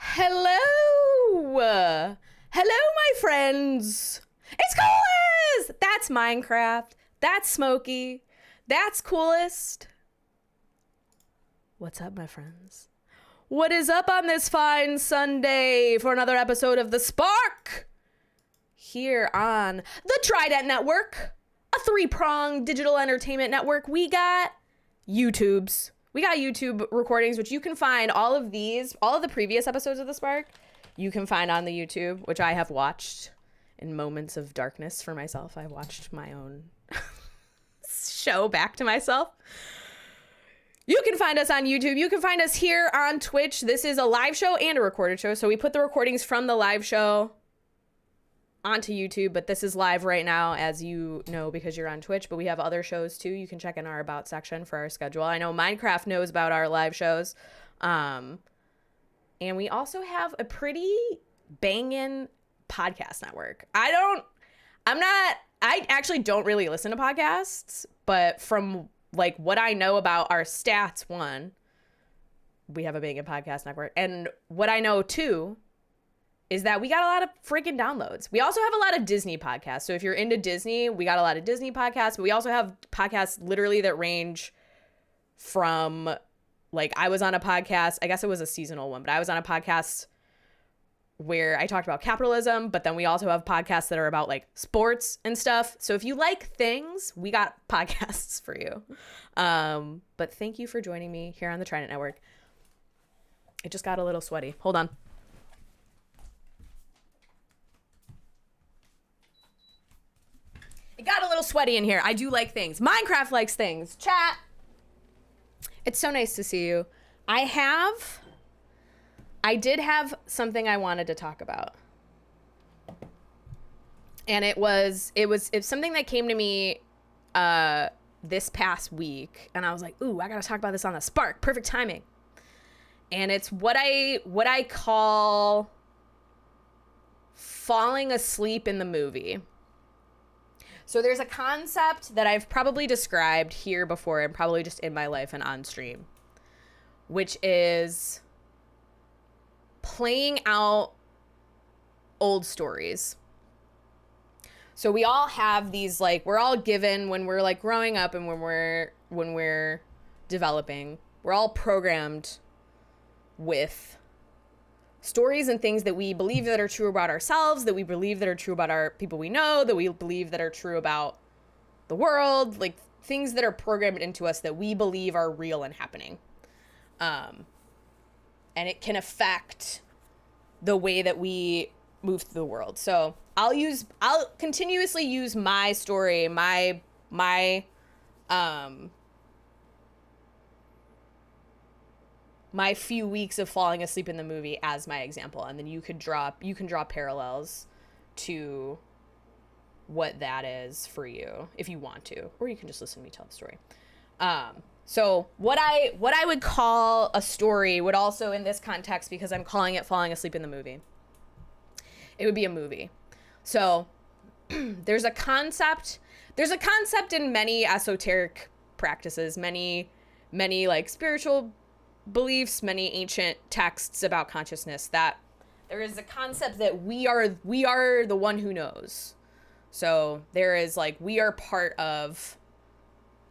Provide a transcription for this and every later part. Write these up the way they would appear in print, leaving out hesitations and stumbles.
Hello! Hello, my friends! It's Coolest! That's Minecraft. That's Smokey. That's Coolest. What's up, my friends? What is up on this fine Sunday for another episode of The Spark? Here on the Trident Network, a three-pronged digital entertainment network. We got YouTube recordings, which you can find all of the previous episodes of The Spark, you can find on the YouTube, which I have watched in moments of darkness for myself. I watched my own show back to myself. You can find us on YouTube. You can find us here on Twitch. This is a live show and a recorded show. So we put the recordings from the live show onto YouTube, but this is live right now, as you know, because you're on Twitch, but we have other shows too. You can check in our about section for our schedule. I know Minecraft knows about our live shows. And we also have a pretty banging podcast network. I actually don't really listen to podcasts, but from like what I know about our stats, one, we have a banging podcast network. And what I know too is that we got a lot of freaking downloads. We also have a lot of Disney podcasts. So if you're into Disney, we got a lot of Disney podcasts, but we also have podcasts literally that range from, like, I was on a podcast, I guess it was a seasonal one, but I was on a podcast where I talked about capitalism, but then we also have podcasts that are about like sports and stuff. So if you like things, we got podcasts for you. But thank you for joining me here on the Trident Network. It just got a little sweaty. Hold on. It got a little sweaty in here. I do like things. Minecraft likes things. Chat. It's so nice to see you. I did have something I wanted to talk about. And it's something that came to me this past week, and I was like, "Ooh, I got to talk about this on the Spark. Perfect timing." And it's what I call falling asleep in the movie. So there's a concept that I've probably described here before and probably just in my life and on stream, which is playing out old stories. So we all have these, like, we're all given when we're like growing up and when we're developing, we're all programmed with stories and things that we believe that are true about ourselves, that we believe that are true about our people we know, that we believe that are true about the world, like things that are programmed into us that we believe are real and happening. And it can affect the way that we move through the world. So I'll continuously use my story, my few weeks of falling asleep in the movie as my example, and then you can draw parallels to what that is for you if you want to, or you can just listen to me tell the story. So what I would call a story would also, in this context, because I'm calling it falling asleep in the movie, it would be a movie. So there's a concept in many esoteric practices, many like spiritual beliefs, many ancient texts about consciousness, that there is a concept that we are the one who knows. So there is, like, we are part of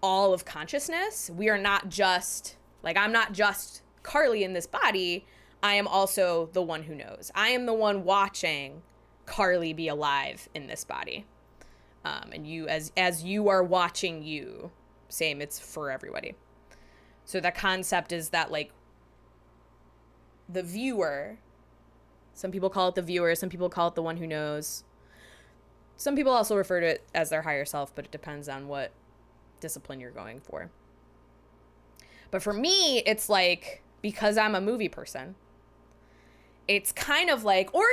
all of consciousness. We are not just, like, I'm not just Carly in this body. I am also the one who knows. I am the one watching Carly be alive in this body. And you, as you are watching you, same, it's for everybody. So the concept is that, like, the viewer, some people call it the viewer, some people call it the one who knows. Some people also refer to it as their higher self, but it depends on what discipline you're going for. But for me, it's like, because I'm a movie person, it's kind of like, or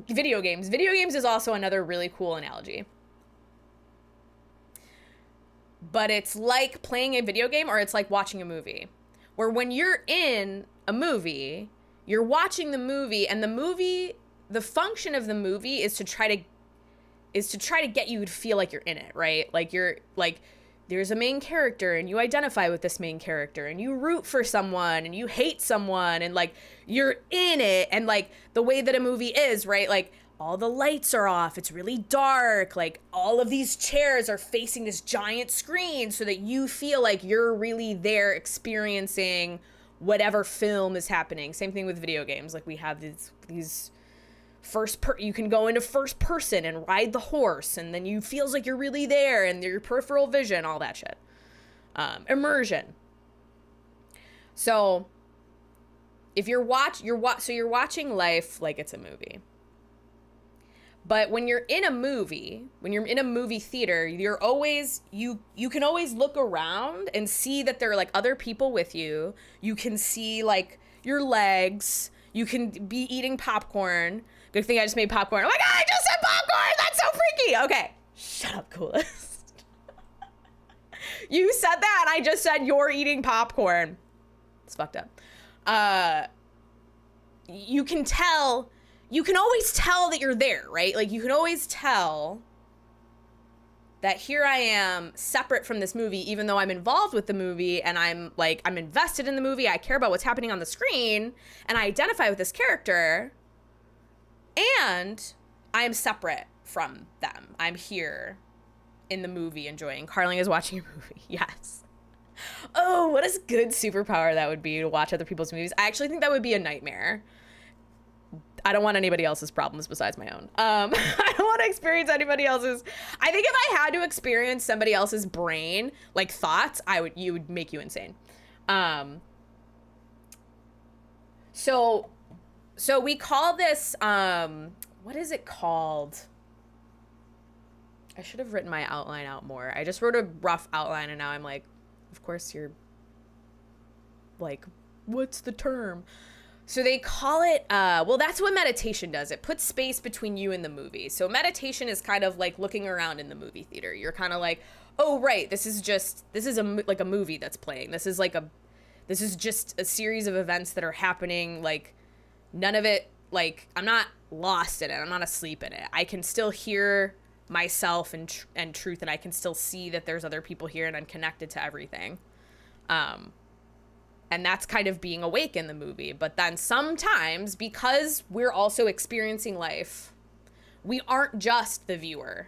video games. Video games is also another really cool analogy. But it's like playing a video game, or it's like watching a movie, where when you're in a movie, you're watching the movie, and the function of the movie is to try to get you to feel like you're in it, right? Like there's a main character and you identify with this main character and you root for someone and you hate someone and like you're in it, and like the way that a movie is, right? Like all the lights are off, it's really dark, like all of these chairs are facing this giant screen so that you feel like you're really there experiencing whatever film is happening. Same thing with video games. Like we have these you can go into first person and ride the horse, and then you feels like you're really there, and your peripheral vision, all that shit. Immersion. So if you're watching life like it's a movie. But when you're in a movie, when you're in a movie theater, you're always, you can always look around and see that there are like other people with you. You can see like your legs. You can be eating popcorn. Good thing I just made popcorn. Oh my God, I just said popcorn. That's so freaky. Okay. Shut up, Coolest. You said that and I just said you're eating popcorn. It's fucked up. You can tell, you can always tell that you're there, right? Like you can always tell that here I am separate from this movie, even though I'm involved with the movie and I'm invested in the movie. I care about what's happening on the screen and I identify with this character, and I am separate from them. I'm here in the movie enjoying. Carling is watching a movie. Yes. Oh, what a good superpower that would be, to watch other people's movies. I actually think that would be a nightmare. I don't want anybody else's problems besides my own. I don't want to experience anybody else's. I think if I had to experience somebody else's brain, like thoughts, you would make you insane. So we call this, what is it called? I should have written my outline out more. I just wrote a rough outline and now I'm like, of course you're like, what's the term? So they call it, well, that's what meditation does. It puts space between you and the movie. So meditation is kind of like looking around in the movie theater. You're kind of like, oh, right, this is like a movie that's playing. This is just a series of events that are happening. Like none of it, like I'm not lost in it. I'm not asleep in it. I can still hear myself and truth, and I can still see that there's other people here and I'm connected to everything. And that's kind of being awake in the movie. But then sometimes, because we're also experiencing life, we aren't just the viewer.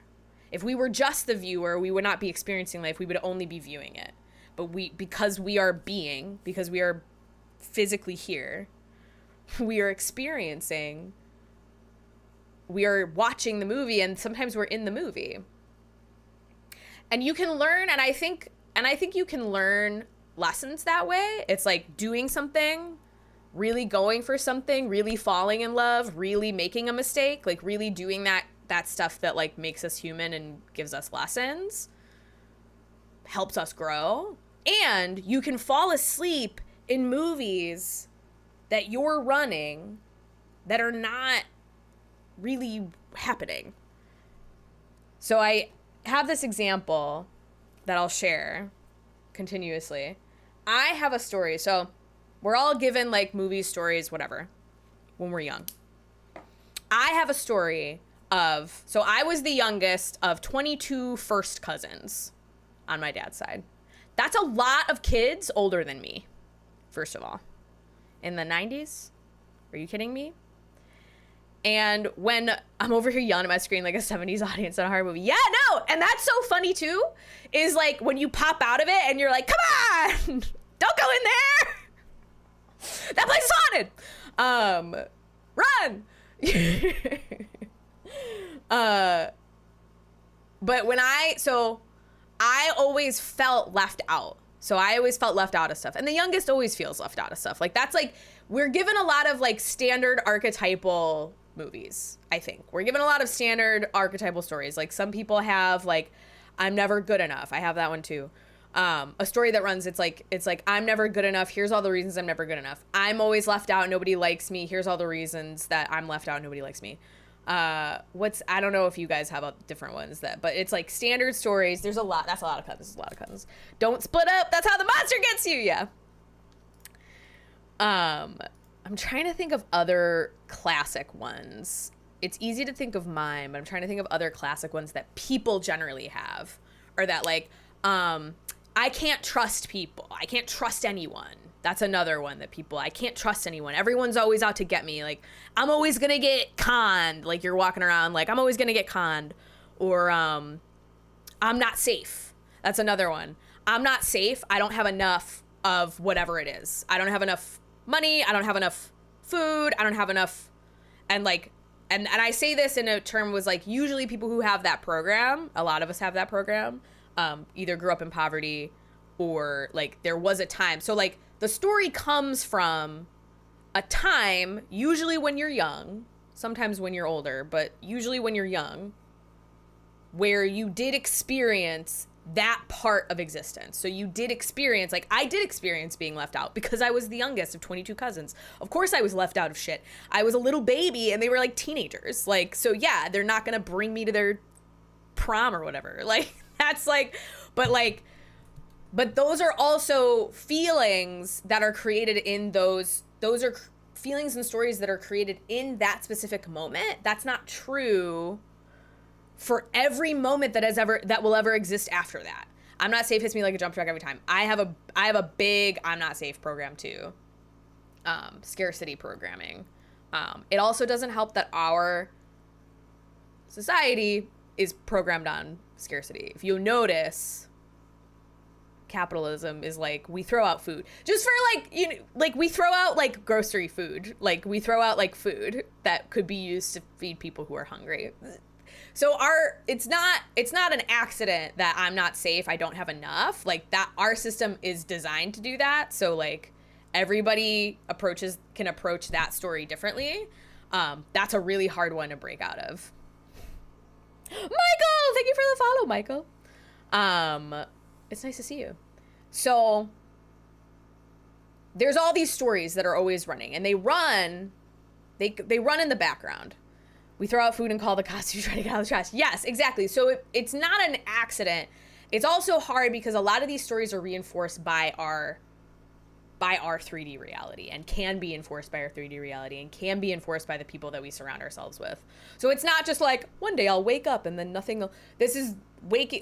If we were just the viewer, we would not be experiencing life. We would only be viewing it. But because we are physically here, we are experiencing, we are watching the movie, and sometimes we're in the movie. And you can learn, and I think you can learn lessons that way. It's like doing something, really going for something, really falling in love, really making a mistake, like really doing that stuff that like makes us human and gives us lessons, helps us grow. And you can fall asleep in movies that you're running that are not really happening. So I have this example that I'll share continuously. I have a story. So we're all given like movie stories, whatever, when we're young. I have a story so I was the youngest of 22 first cousins on my dad's side. That's a lot of kids older than me, first of all. In the 90s? Are you kidding me? And when I'm over here yelling at my screen like a 70s audience on a horror movie, yeah, no, and that's so funny too, is like when you pop out of it and you're like, come on, don't go in there. That place is haunted. Run. But I always felt left out. So I always felt left out of stuff. And the youngest always feels left out of stuff. Like that's like, we're given a lot of like standard archetypal movies, I think. We're given a lot of standard archetypal stories. Like some people have like, I'm never good enough. I have that one too. A story that runs, it's like, I'm never good enough. Here's all the reasons I'm never good enough. I'm always left out. Nobody likes me. Here's all the reasons that I'm left out. Nobody likes me. I don't know if you guys have different ones but it's like standard stories. There's a lot. That's a lot of cousins. Don't split up. That's how the monster gets you. Yeah. I'm trying to think of other classic ones. It's easy to think of mine, but I'm trying to think of other classic ones that people generally have, or that like I can't trust people. I can't trust anyone. That's another one that I can't trust anyone. Everyone's always out to get me. Like, I'm always going to get conned. Like, you're walking around like, I'm always going to get conned. Or, I'm not safe. That's another one. I'm not safe. I don't have enough of whatever it is. I don't have enough money. I don't have enough food. I don't have enough. And like, and I say this in a term was like, usually people who have that program, a lot of us have that program, either grew up in poverty or like there was a time. So like the story comes from a time, usually when you're young, sometimes when you're older, but usually when you're young, where you did experience that part of existence. So you did experience, like I did experience being left out because I was the youngest of 22 cousins. Of course I was left out of shit. I was a little baby and they were like teenagers. Like, so yeah, they're not going to bring me to their prom or whatever. Like, that's like, but those are also feelings that are created in those are feelings and stories that are created in that specific moment. That's not true for every moment that will ever exist after that. I'm not safe hits me like a jump truck every time. I have a big I'm not safe program too. Scarcity programming. It also doesn't help that our society is programmed on scarcity. If you notice, capitalism is like, we throw out food just for like, you know, like we throw out like grocery food, like we throw out like food that could be used to feed people who are hungry. So it's not an accident that I'm not safe, I don't have enough. Like that, our system is designed to do that. So like everybody can approach that story differently. That's a really hard one to break out of. Michael, thank you for the follow, Michael. It's nice to see you. So there's all these stories that are always running, and they run in the background. We throw out food and call the cops to try to get out of the trash. Yes, exactly. So it's not an accident. It's also hard because a lot of these stories are reinforced by our 3D reality, and can be enforced by our 3D reality, and can be enforced by the people that we surround ourselves with. So it's not just like one day I'll wake up and then nothing. This is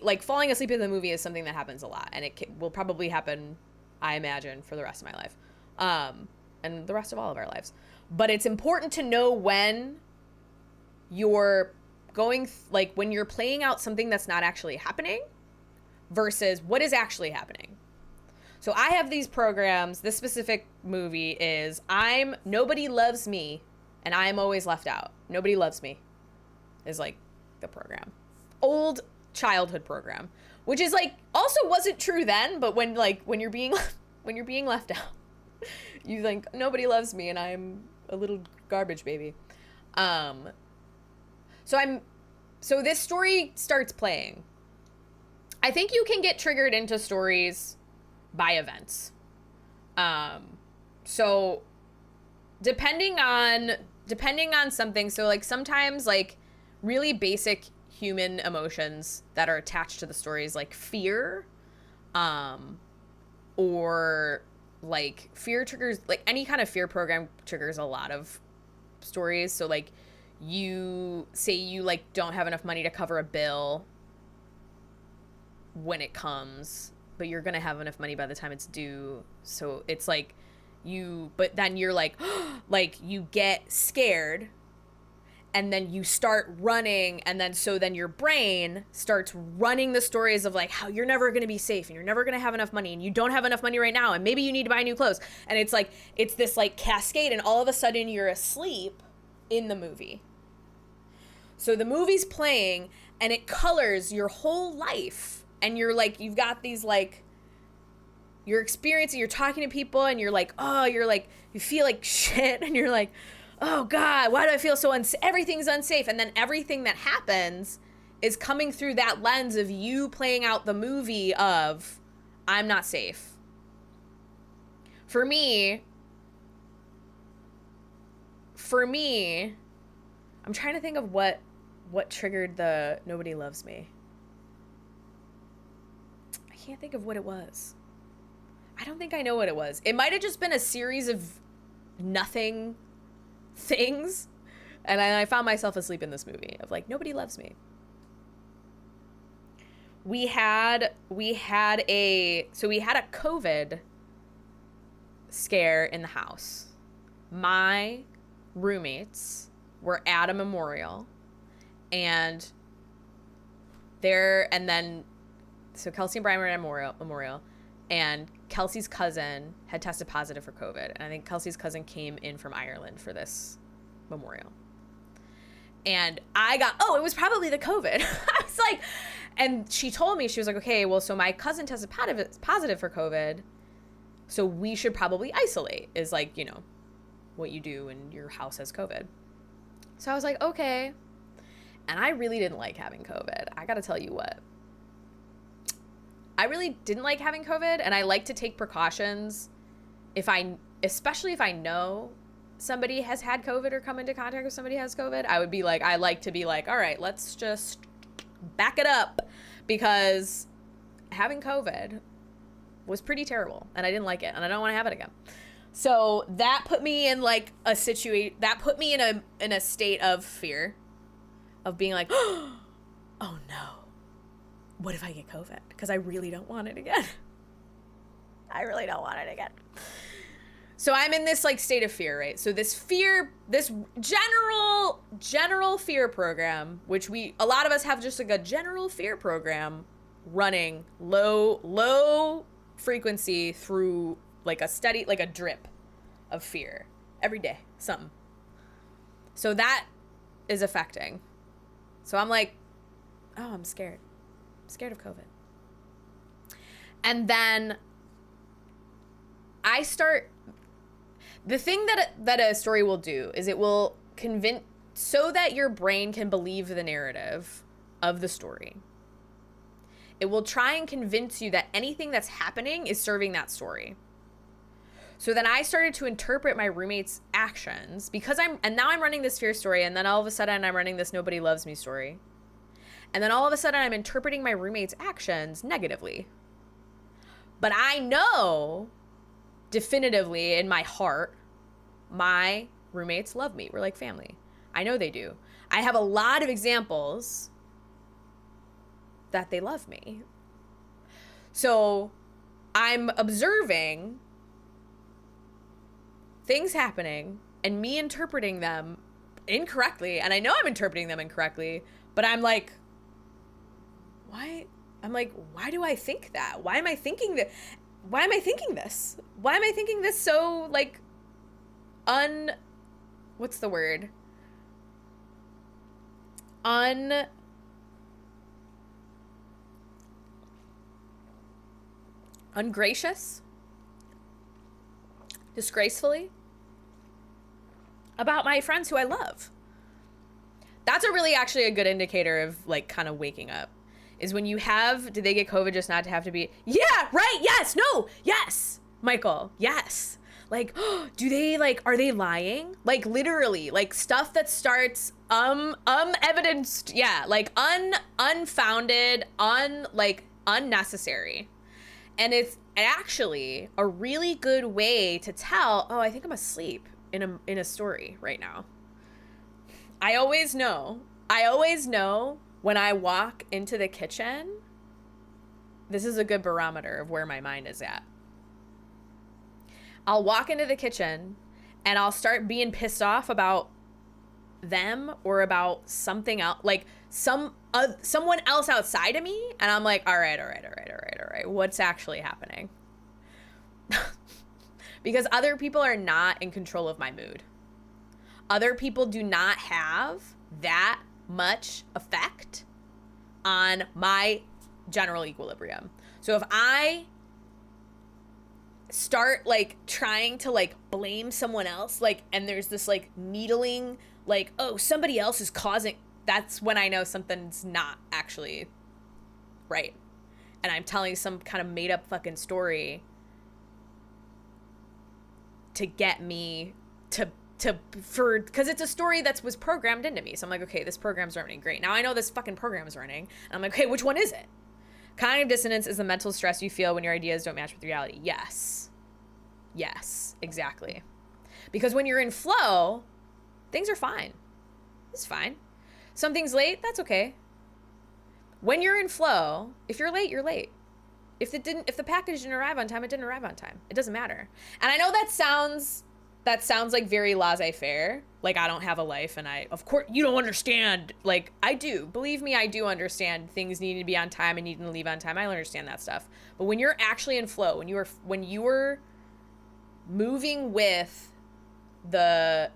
like falling asleep in the movie is something that happens a lot, and it will probably happen, I imagine, for the rest of my life, and the rest of all of our lives. But it's important to know when you're going, like when you're playing out something that's not actually happening versus what is actually happening. So I have these programs. This specific movie is nobody loves me and I'm always left out. Nobody loves me is like the program. Old childhood program, which is like also wasn't true then, but when you're being left out, you think nobody loves me and I'm a little garbage baby. So this story starts playing. I think you can get triggered into stories by events. So depending on something, so like sometimes like really basic human emotions that are attached to the stories, like fear, or like fear triggers, like any kind of fear program triggers a lot of stories. So like you say you like don't have enough money to cover a bill when it comes, but you're gonna have enough money by the time it's due. So it's like but then you're like, like you get scared and then you start running, and then your brain starts running the stories of like how you're never gonna be safe and you're never gonna have enough money and you don't have enough money right now and maybe you need to buy new clothes. And it's like, it's this like cascade, and all of a sudden you're asleep in the movie. So the movie's playing and it colors your whole life, and you're like, you've got these like, you're experiencing, you're talking to people, and you're like, oh, you're like, you feel like shit, and you're like, oh God, why do I feel so everything's unsafe. And then everything that happens is coming through that lens of you playing out the movie of, I'm not safe. For me, I'm trying to think of what triggered the nobody loves me. I can't think of what it was. I don't think I know what it was. It might have just been a series of nothing things, and I found myself asleep in this movie of like, nobody loves me. we had a COVID scare in the house. My roommates were at a memorial, and so Kelsey and Brian were at a memorial, and Kelsey's cousin had tested positive for COVID, and I think Kelsey's cousin came in from Ireland for this memorial. And it was probably the COVID. I was like, and she told me, she was like, okay, well, so my cousin tested positive for COVID, so we should probably isolate, is like, you know, what you do when your house has COVID. So I was like, okay. And I really didn't like having COVID. I gotta tell you what. I really didn't like having COVID, and I like to take precautions especially if I know somebody has had COVID or come into contact with somebody who has COVID. I like to be like, all right, let's just back it up, because having COVID was pretty terrible, and I didn't like it, and I don't want to have it again. So that put me in like a situation, that put me in a state of fear, of being like, oh no, what if I get COVID? Because I really don't want it again. I really don't want it again. So I'm in this like state of fear, right? So this general fear program, which a lot of us have just like a general fear program running low frequency through like a steady, like a drip of fear every day, something. So that is affecting. So I'm like, oh, I'm scared. I'm scared of COVID. And then the thing that a story will do is it will convince, so that your brain can believe the narrative of the story. It will try and convince you that anything that's happening is serving that story. So then I started to interpret my roommate's actions, and now I'm running this fear story, and then all of a sudden I'm running this nobody loves me story. And then all of a sudden I'm interpreting my roommate's actions negatively. But I know definitively in my heart, my roommates love me. We're like family. I know they do. I have a lot of examples that they love me. So I'm observing things happening and me interpreting them incorrectly. And I know I'm interpreting them incorrectly, but I'm like, why? I'm like, why do I think that? Why am I thinking that? Why am I thinking this? Why am I thinking this so like what's the word? Ungracious? Disgracefully? About my friends who I love. That's actually a good indicator of like kind of waking up. Is when did they get COVID just not to have to be, yeah, right, yes, no, yes, Michael, yes. Like, do they, like, are they lying? Like, literally, like, stuff that starts, evidenced, yeah, like, unfounded, unnecessary. And it's actually a really good way to tell, I think I'm asleep in a story right now. I always know when I walk into the kitchen, this is a good barometer of where my mind is at. I'll walk into the kitchen and I'll start being pissed off about them or about something else, like someone else outside of me. And I'm like, all right. What's actually happening? Because other people are not in control of my mood. Other people do not have that much effect on my general equilibrium. So if I start like trying to like blame someone else, like, and there's this like needling, like, oh, somebody else is causing, that's when I know something's not actually right. And I'm telling some kind of made up fucking story to get me because it's a story that was programmed into me. So I'm like, okay, this program's running great. Now I know this fucking program is running. And I'm like, okay, which one is it? Cognitive dissonance is the mental stress you feel when your ideas don't match with reality. Yes, exactly. Because when you're in flow, things are fine. It's fine. Something's late, that's okay. When you're in flow, if you're late, you're late. If the package didn't arrive on time, it didn't arrive on time. It doesn't matter. And I know that sounds like very laissez-faire. Like, I don't have a life, and of course, you don't understand. Like, I do. Believe me, I do understand things needing to be on time and needing to leave on time. I understand that stuff. But when you're actually in flow, when you're moving with the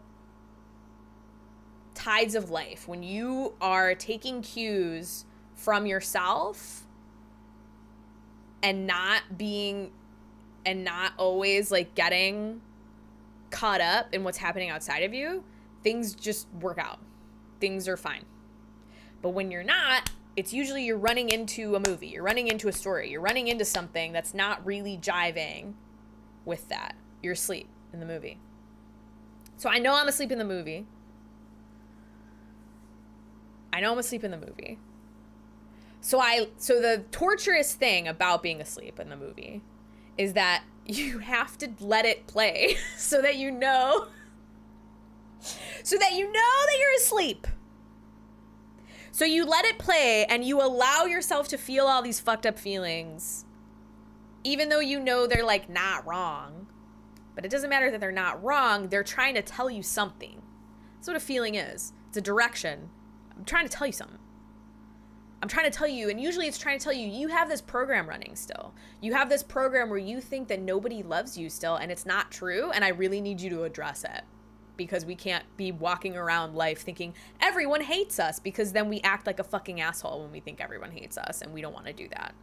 tides of life, when you are taking cues from yourself and not always like getting caught up in what's happening outside of you, things just work out. Things are fine. But when you're not, it's usually you're running into a movie, you're running into a story, you're running into something that's not really jiving with that. You're asleep in the movie. So I know I'm asleep in the movie. So the torturous thing about being asleep in the movie is that you have to let it play so that you know that you're asleep. So you let it play and you allow yourself to feel all these fucked up feelings, even though you know they're like not wrong. But it doesn't matter that they're not wrong. They're trying to tell you something. That's what a feeling is. It's a direction. I'm trying to tell you something. I'm trying to tell you, and usually it's trying to tell you, you have this program running still. You have this program where you think that nobody loves you still, and it's not true, and I really need you to address it. Because we can't be walking around life thinking everyone hates us, because then we act like a fucking asshole when we think everyone hates us, and we don't want to do that.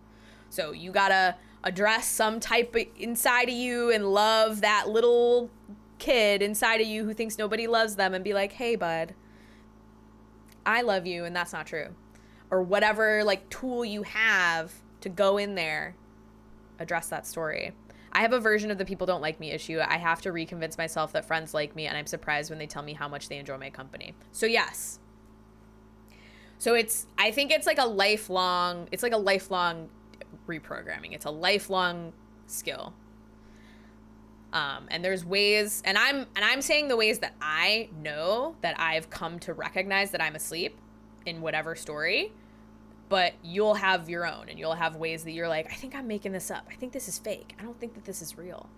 So you gotta address some type of inside of you and love that little kid inside of you who thinks nobody loves them and be like, hey, bud, I love you, and that's not true. Or whatever like tool you have to go in there, address that story. I have a version of the people don't like me issue. I have to reconvince myself that friends like me, and I'm surprised when they tell me how much they enjoy my company. So yes. So I think it's like a lifelong reprogramming. It's a lifelong skill. And there's ways, and I'm saying the ways that I know that I've come to recognize that I'm asleep in whatever story, but you'll have your own, and you'll have ways that you're like, I think I'm making this up. I think this is fake. I don't think that this is real.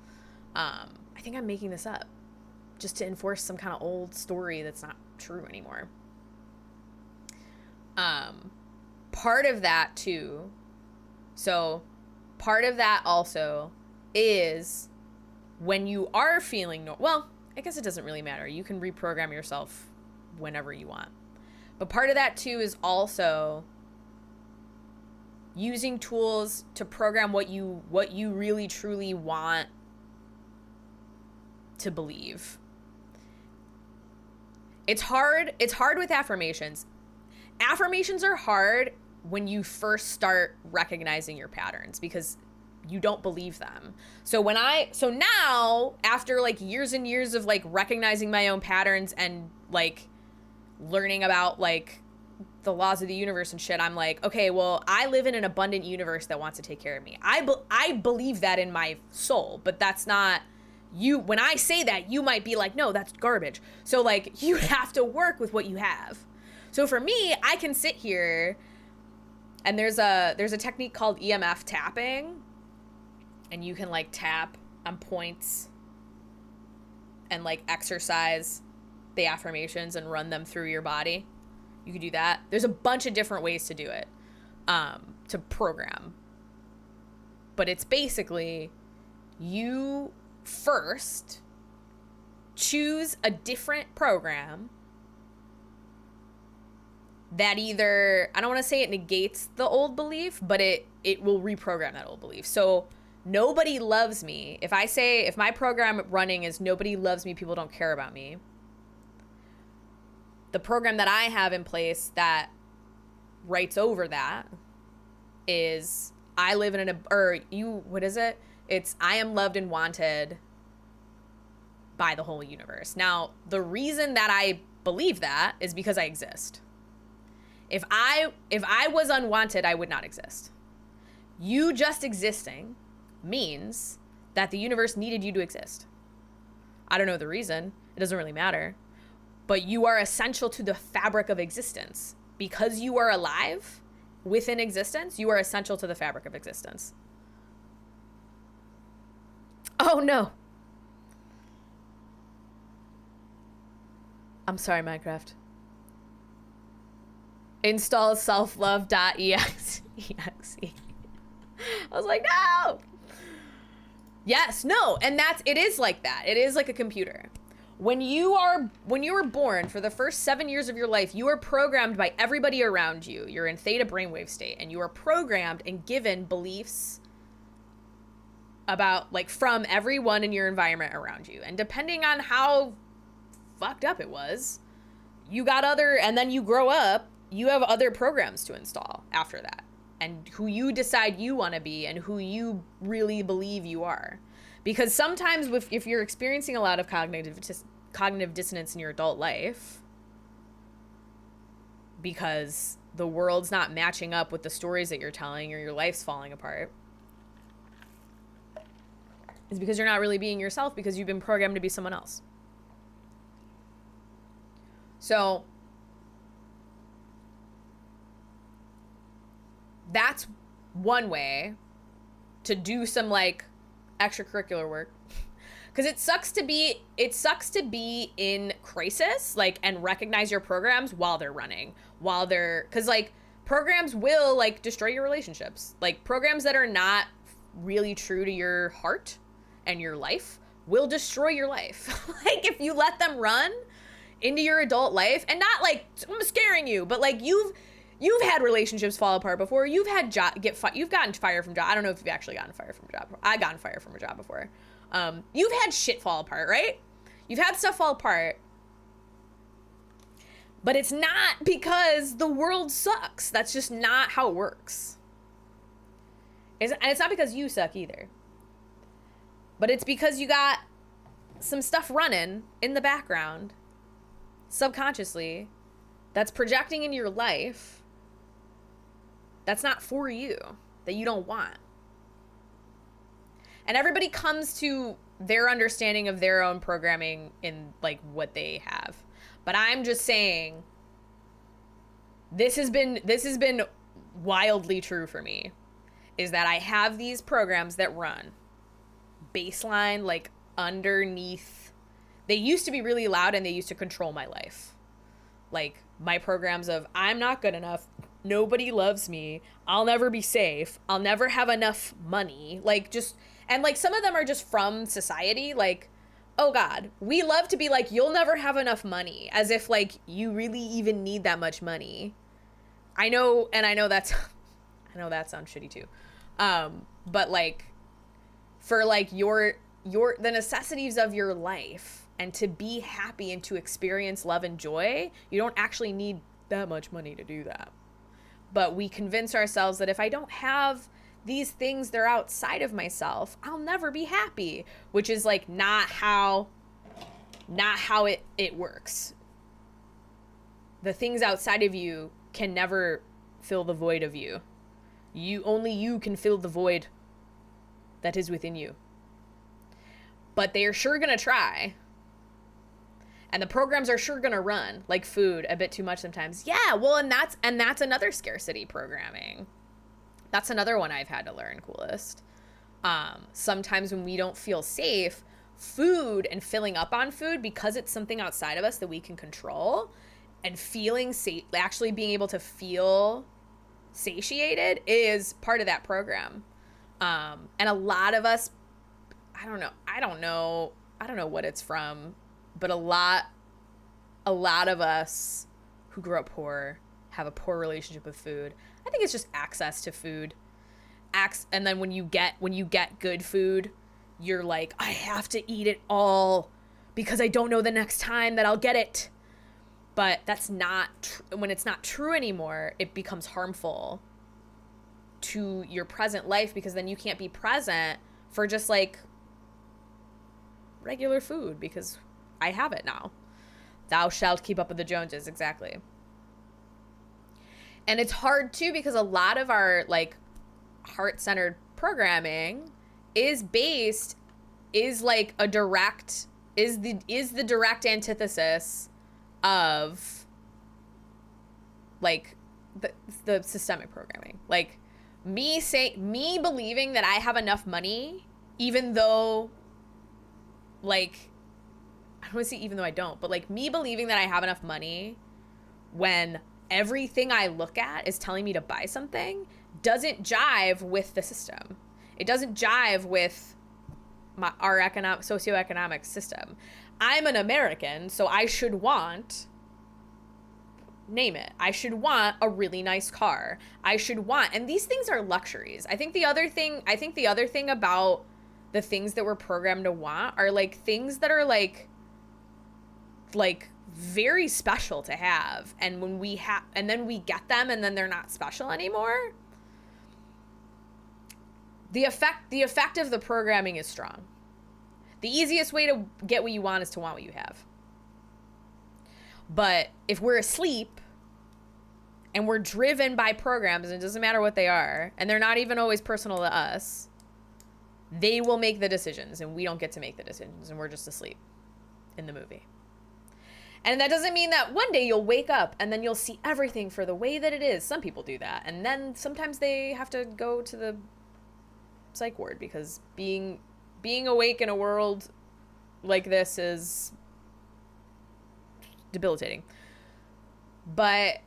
I think I'm making this up just to enforce some kind of old story that's not true anymore. Part of that too. So part of that also is when you are feeling, well, I guess it doesn't really matter. You can reprogram yourself whenever you want. But part of that too is also using tools to program what you really truly want to believe. It's hard with affirmations. Affirmations are hard when you first start recognizing your patterns because you don't believe them. So now after like years and years of like recognizing my own patterns and like learning about like the laws of the universe and shit, I'm like, okay, well, I live in an abundant universe that wants to take care of me. I believe that in my soul, but that's not you. When I say that, you might be like, no, that's garbage. So like you have to work with what you have. So for me, I can sit here and there's a technique called EMF tapping, and you can like tap on points and like exercise the affirmations and run them through your body. You could do that. There's a bunch of different ways to do it, to program. But it's basically you first choose a different program that either, I don't want to say it negates the old belief, but it will reprogram that old belief. So nobody loves me. If my program running is nobody loves me, people don't care about me, the program that I have in place that writes over that is I am loved and wanted by the whole universe. Now, the reason that I believe that is because I exist. If I was unwanted, I would not exist. You just existing means that the universe needed you to exist. I don't know the reason. It doesn't really matter. But you are essential to the fabric of existence. Because you are alive, within existence, you are essential to the fabric of existence. Oh no. I'm sorry, Minecraft. Install selflove.exe. I was like, no. Yes, no, and it is like that. It is like a computer. When you were born, for the first 7 years of your life, you are programmed by everybody around you. You're in theta brainwave state, and you are programmed and given beliefs about, like, from everyone in your environment around you. And depending on how fucked up it was, and then you grow up, you have other programs to install after that. And who you decide you want to be and who you really believe you are. Because sometimes if you're experiencing a lot of cognitive dissonance in your adult life, because the world's not matching up with the stories that you're telling or your life's falling apart, is because you're not really being yourself because you've been programmed to be someone else. So that's one way to do some, like, extracurricular work, because it sucks to be in crisis, like, and recognize your programs while they're running, because, like, programs will, like, destroy your relationships. Like, programs that are not really true to your heart and your life will destroy your life. Like, if you let them run into your adult life, and not, like, I'm scaring you, but, like, you've had relationships fall apart before. You've had you've gotten fired from job. I don't know if you've actually gotten fired from a job. I gotten fired from a job before. You've had shit fall apart, right? You've had stuff fall apart. But it's not because the world sucks. That's just not how it works. And it's not because you suck either. But it's because you got some stuff running in the background, subconsciously, that's projecting into your life that's not for you, that you don't want. And everybody comes to their understanding of their own programming in, like, what they have. But I'm just saying, this has been wildly true for me, is that I have these programs that run baseline, like, underneath. They used to be really loud and they used to control my life. Like, my programs of, I'm not good enough, nobody loves me, I'll never be safe, I'll never have enough money, like, just, and, like, some of them are just from society, like, oh God, we love to be like, you'll never have enough money, as if, like, you really even need that much money. I know that sounds shitty too. But, like, for, like, the necessities of your life, and to be happy and to experience love and joy, you don't actually need that much money to do that. But we convince ourselves that if I don't have these things, they're outside of myself, I'll never be happy, which is, like, not how it works. The things outside of you can never fill the void of you. Only you can fill the void that is within you. But they are sure gonna try. And the programs are sure gonna run, like food, a bit too much sometimes. Yeah, well, and that's another scarcity programming. That's another one I've had to learn, Coolest. Sometimes when we don't feel safe, food and filling up on food, because it's something outside of us that we can control, and feeling safe, actually being able to feel satiated, is part of that program. And a lot of us, I don't know what it's from, but a lot of us who grew up poor have a poor relationship with food. I think it's just access to food. And then when you get good food, you're like, I have to eat it all because I don't know the next time that I'll get it. But that's not when it's not true anymore, it becomes harmful to your present life, because then you can't be present for just, like, regular food because I have it now. Thou shalt keep up with the Joneses, exactly. And it's hard too, because a lot of our, like, heart-centered programming is the direct antithesis of, like, the systemic programming. Like me believing that I have enough money, even though, like, I don't want to say even though I don't, but like me believing that I have enough money when everything I look at is telling me to buy something doesn't jive with the system. It doesn't jive with our socioeconomic system. I'm an American, so I should want, name it, I should want a really nice car. I should want, and these things are luxuries. I think the other thing about the things that we're programmed to want are like things that are like very special to have, and when we have, and then we get them and then they're not special anymore. The effect of the programming is strong. The easiest way to get what you want is to want what you have. But if we're asleep and we're driven by programs, and it doesn't matter what they are, and they're not even always personal to us, they will make the decisions and we don't get to make the decisions, and we're just asleep in the movie. And that doesn't mean that one day you'll wake up and then you'll see everything for the way that it is. Some people do that. And then sometimes they have to go to the psych ward because being awake in a world like this is debilitating. But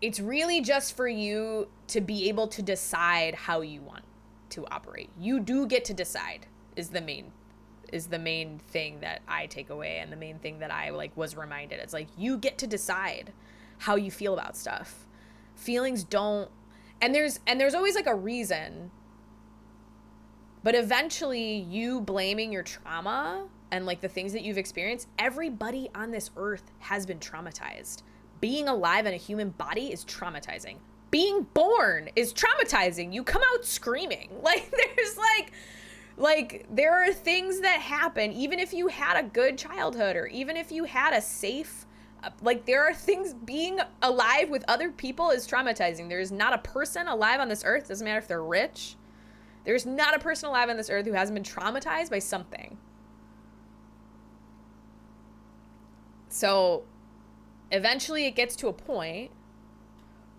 it's really just for you to be able to decide how you want to operate. You do get to decide is the main thing that I take away, and the main thing that I like was reminded. It's like you get to decide how you feel about stuff. Feelings don't, and there's always like a reason, but eventually you blaming your trauma and like the things that you've experienced. Everybody on this earth has been traumatized. Being alive in a human body is traumatizing. Being born is traumatizing. You come out screaming. Like there's like there are things that happen even if you had a good childhood, or even if you had a safe, like there are things. Being alive with other people is traumatizing. There's not a person alive on this earth, doesn't matter if they're rich, there's not a person alive on this earth who hasn't been traumatized by something. So eventually it gets to a point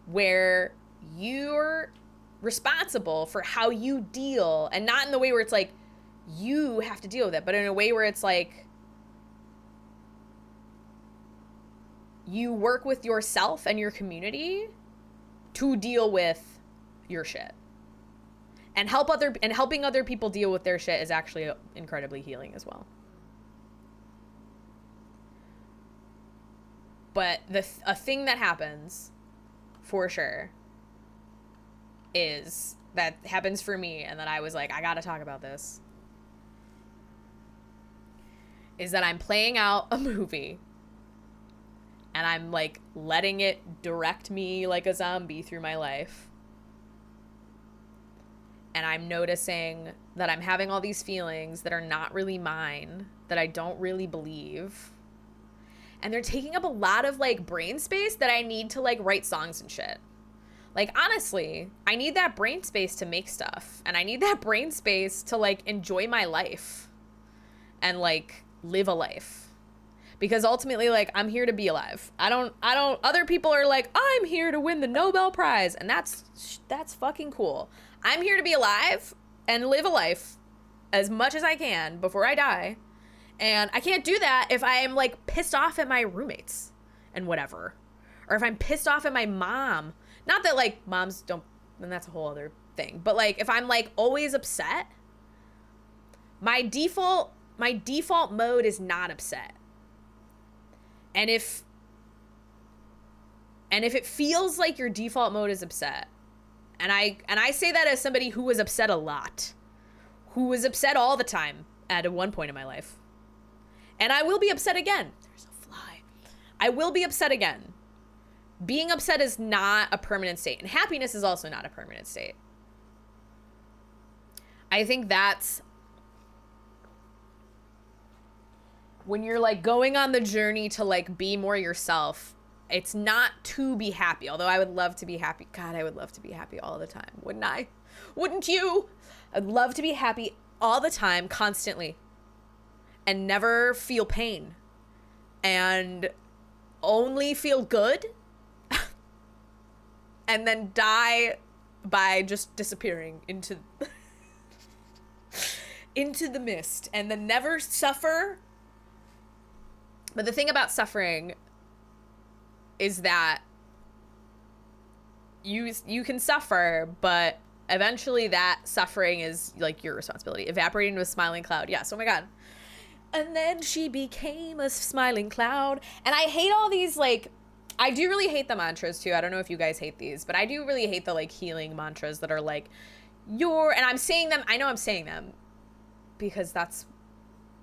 where you're responsible for how you deal, and not in the way where it's like you have to deal with it, but in a way where it's like you work with yourself and your community to deal with your shit, and helping other people deal with their shit is actually incredibly healing as well. But a thing that happens for sure is that happens for me, and that I was like, I gotta talk about this, is that I'm playing out a movie and I'm like letting it direct me like a zombie through my life, and I'm noticing that I'm having all these feelings that are not really mine, that I don't really believe, and they're taking up a lot of like brain space that I need to like write songs and shit. Like, honestly, I need that brain space to make stuff, and I need that brain space to like enjoy my life and like live a life, because ultimately, like, I'm here to be alive. I don't, other people are like, I'm here to win the Nobel Prize, and that's fucking cool. I'm here to be alive and live a life as much as I can before I die. And I can't do that if I am like pissed off at my roommates and whatever, or if I'm pissed off at my mom. Not that like moms don't, and that's a whole other thing, but like if I'm like always upset, my default mode is not upset. And if it feels like your default mode is upset, and I say that as somebody who was upset a lot, who was upset all the time at one point in my life, and I will be upset again. There's a fly. I will be upset again. Being upset is not a permanent state, and happiness is also not a permanent state. I think that's when you're like going on the journey to like be more yourself. It's not to be happy, although I would love to be happy. God, I would love to be happy all the time. Wouldn't I? Wouldn't you? I'd love to be happy all the time, constantly, and never feel pain, and only feel good and then die by just disappearing into into the mist and then never suffer. But the thing about suffering is that you can suffer, but eventually that suffering is like your responsibility. Evaporating into a smiling cloud. Yes, oh my god. And then she became a smiling cloud. And I hate all these, like, I do really hate the mantras too. I don't know if you guys hate these, but I do really hate the like healing mantras that are like, and I'm saying them, I know I'm saying them because that's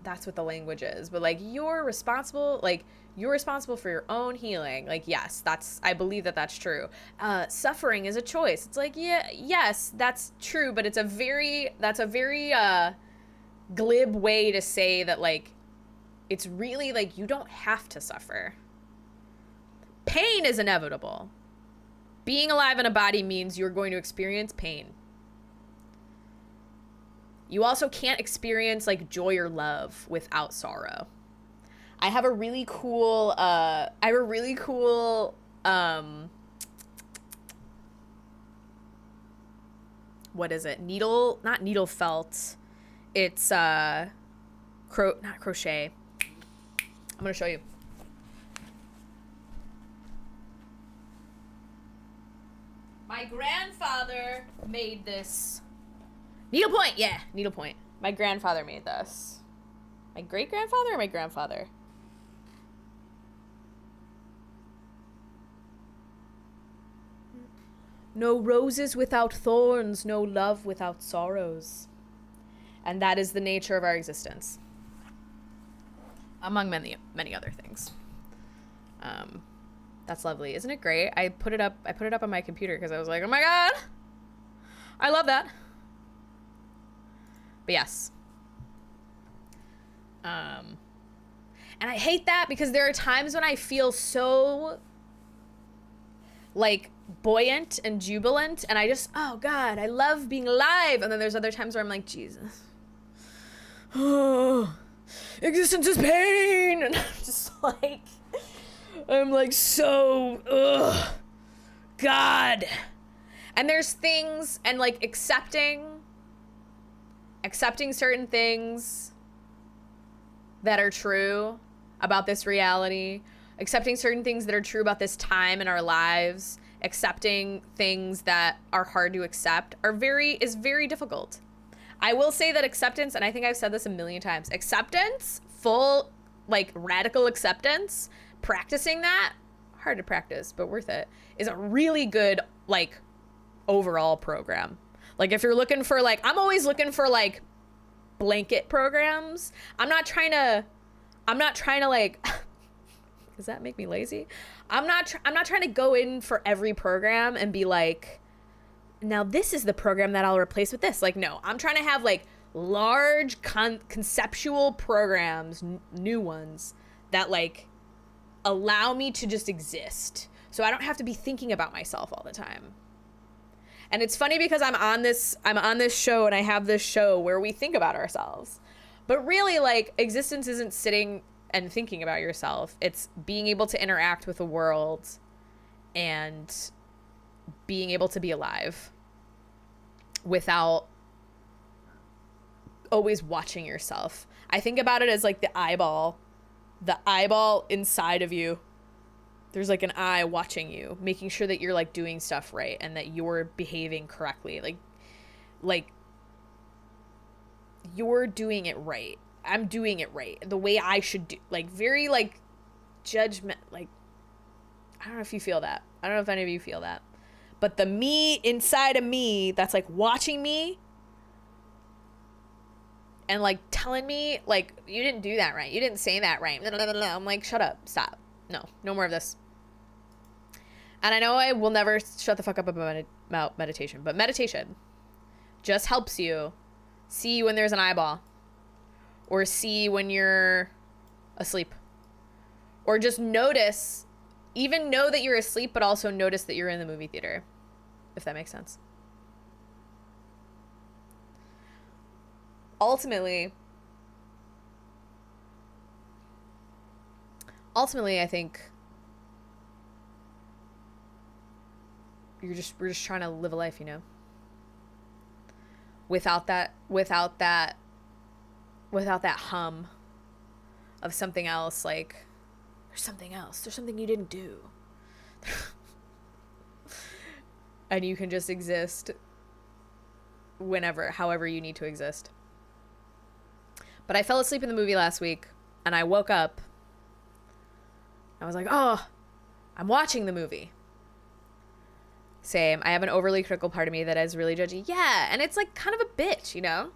what the language is, but like you're responsible for your own healing. Like, yes, I believe that that's true. Suffering is a choice. It's like, yeah, yes, that's true, but that's a very glib way to say that, like, it's really like you don't have to suffer. Pain is inevitable. Being alive in a body means you're going to experience pain. You also can't experience like joy or love without sorrow. I have a really cool what is it? Not needle felt. It's not crochet. I'm gonna show you. My grandfather made this. Needlepoint, yeah, needlepoint. My grandfather made this. My great-grandfather or my grandfather? No roses without thorns, no love without sorrows. And that is the nature of our existence. Among many, many other things. That's lovely. Isn't it great? I put it up on my computer because I was like, oh my god! I love that. But yes. And I hate that because there are times when I feel so like buoyant and jubilant and I just, oh god, I love being alive. And then there's other times where I'm like, Jesus. Oh, existence is pain. And I'm just like, I'm like so, ugh, God. And there's things and like accepting certain things that are true about this reality, accepting certain things that are true about this time in our lives, accepting things that are hard to accept is very difficult. I will say that acceptance, and I think I've said this a million times, acceptance, full, like radical acceptance, practicing that, hard to practice, but worth it, is a really good, like, overall program. Like, if you're looking for, like, I'm always looking for, like, blanket programs. I'm not trying to, like, does that make me lazy? I'm not trying to go in for every program and be like, now this is the program that I'll replace with this. Like, no, I'm trying to have, like, large conceptual programs, new ones, that, like, allow me to just exist. So I don't have to be thinking about myself all the time. And it's funny because I'm on this show and I have this show where we think about ourselves. But really, like, existence isn't sitting and thinking about yourself. It's being able to interact with the world and being able to be alive without always watching yourself. I think about it as like the eyeball inside of you. There's like an eye watching you, making sure that you're like doing stuff right and that you're behaving correctly. Like you're doing it right. I'm doing it right. The way I should do, like, very like judgment, like, I don't know if you feel that. I don't know if any of you feel that. But the me inside of me that's like watching me and like telling me like, you didn't do that right. You didn't say that right. I'm like, shut up. Stop. No more of this. And I know I will never shut the fuck up about meditation, but meditation just helps you see when there's an eyeball, or see when you're asleep, or just notice, even know that you're asleep, but also notice that you're in the movie theater, if that makes sense. Ultimately, I think we're just trying to live a life, you know, without that hum of something else. Like, there's something you didn't do. And you can just exist however you need to exist. But I fell asleep in the movie last week, and I woke up. I was like, oh, I'm watching the movie. Same. I have an overly critical part of me that is really judgy. Yeah, and it's like kind of a bitch, you know?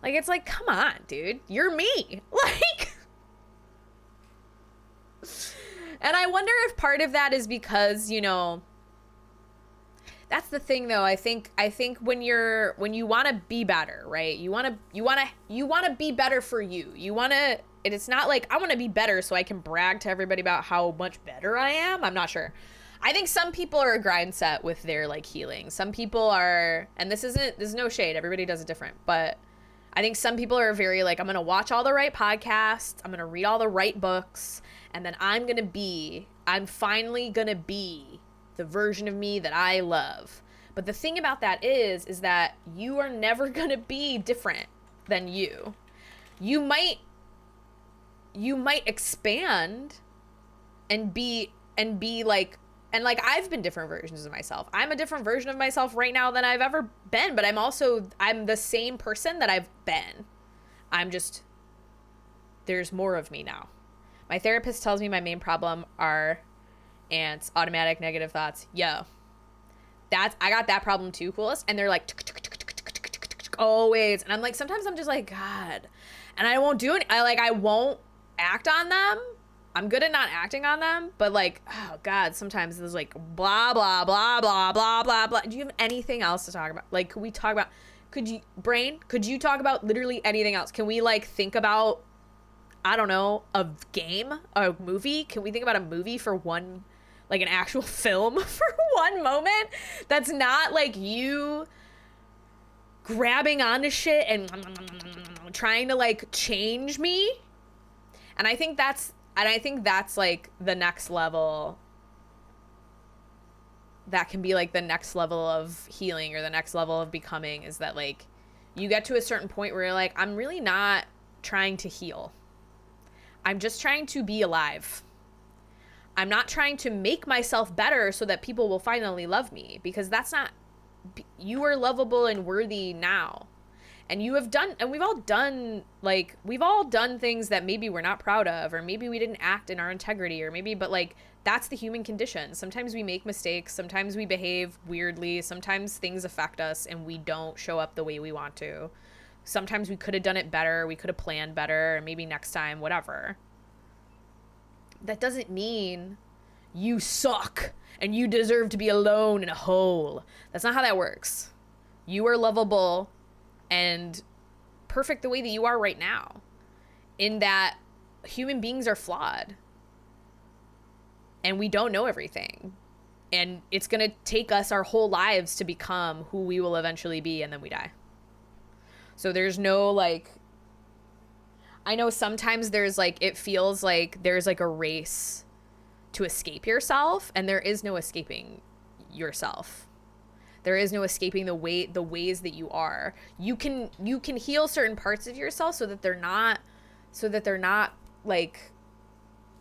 Like, it's like, come on, dude. You're me. Like... And I wonder if part of that is because, you know... That's the thing, though. I think when you want to be better, right? You want to be better for you. It's not like I want to be better so I can brag to everybody about how much better I am. I'm not sure. I think some people are a grind set with their like healing. Some people are, and this is no shade. Everybody does it different, but I think some people are very like, I'm going to watch all the right podcasts. I'm going to read all the right books. And then I'm finally going to be the version of me that I love. But the thing about that is that you are never going to be different than you. You might expand and be like, and like, I've been different versions of myself. I'm a different version of myself right now than I've ever been, but I'm the same person that I've been. There's more of me now. My therapist tells me my main problem are ants, automatic negative thoughts. Yo, I got that problem too, coolest. And they're like, always. And I'm like, sometimes I'm just like, God. And I won't do it. I won't act on them. I'm good at not acting on them, but like, oh God, sometimes there's like blah, blah, blah, blah, blah, blah, blah. Do you have anything else to talk about? Like, could you talk about literally anything else? Can we like think about, I don't know, a game, a movie? Can we think about a movie for one, like an actual film for one moment? That's not like you grabbing onto shit and trying to like change me. And I think that's like the next level. That can be like the next level of healing or the next level of becoming, is that like you get to a certain point where you're like, I'm really not trying to heal. I'm just trying to be alive. I'm not trying to make myself better so that people will finally love me, because that's not, you are lovable and worthy now. And we've all done things that maybe we're not proud of, or maybe we didn't act in our integrity, or maybe, but like, that's the human condition. Sometimes we make mistakes. Sometimes we behave weirdly. Sometimes things affect us and we don't show up the way we want to. Sometimes we could have done it better. We could have planned better, or maybe next time, whatever. That doesn't mean you suck and you deserve to be alone in a hole. That's not how that works. You are lovable and perfect the way that you are right now, in that human beings are flawed and we don't know everything, and it's going to take us our whole lives to become who we will eventually be, and then we die. So there's no like, I know sometimes there's like, it feels like there's like a race to escape yourself, and there is no escaping yourself. There is no escaping the ways that you are. You can heal certain parts of yourself so that they're not like,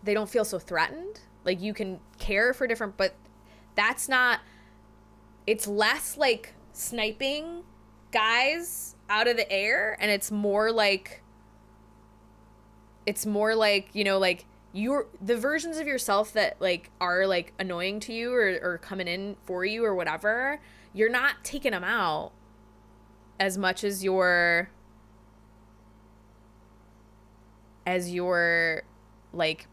they don't feel so threatened. Like, you can care for different, but that's not, it's less like sniping guys out of the air, and it's more like, you know, like, the versions of yourself that like are like annoying to you or coming in for you or whatever, you're not taking them out as much as you're like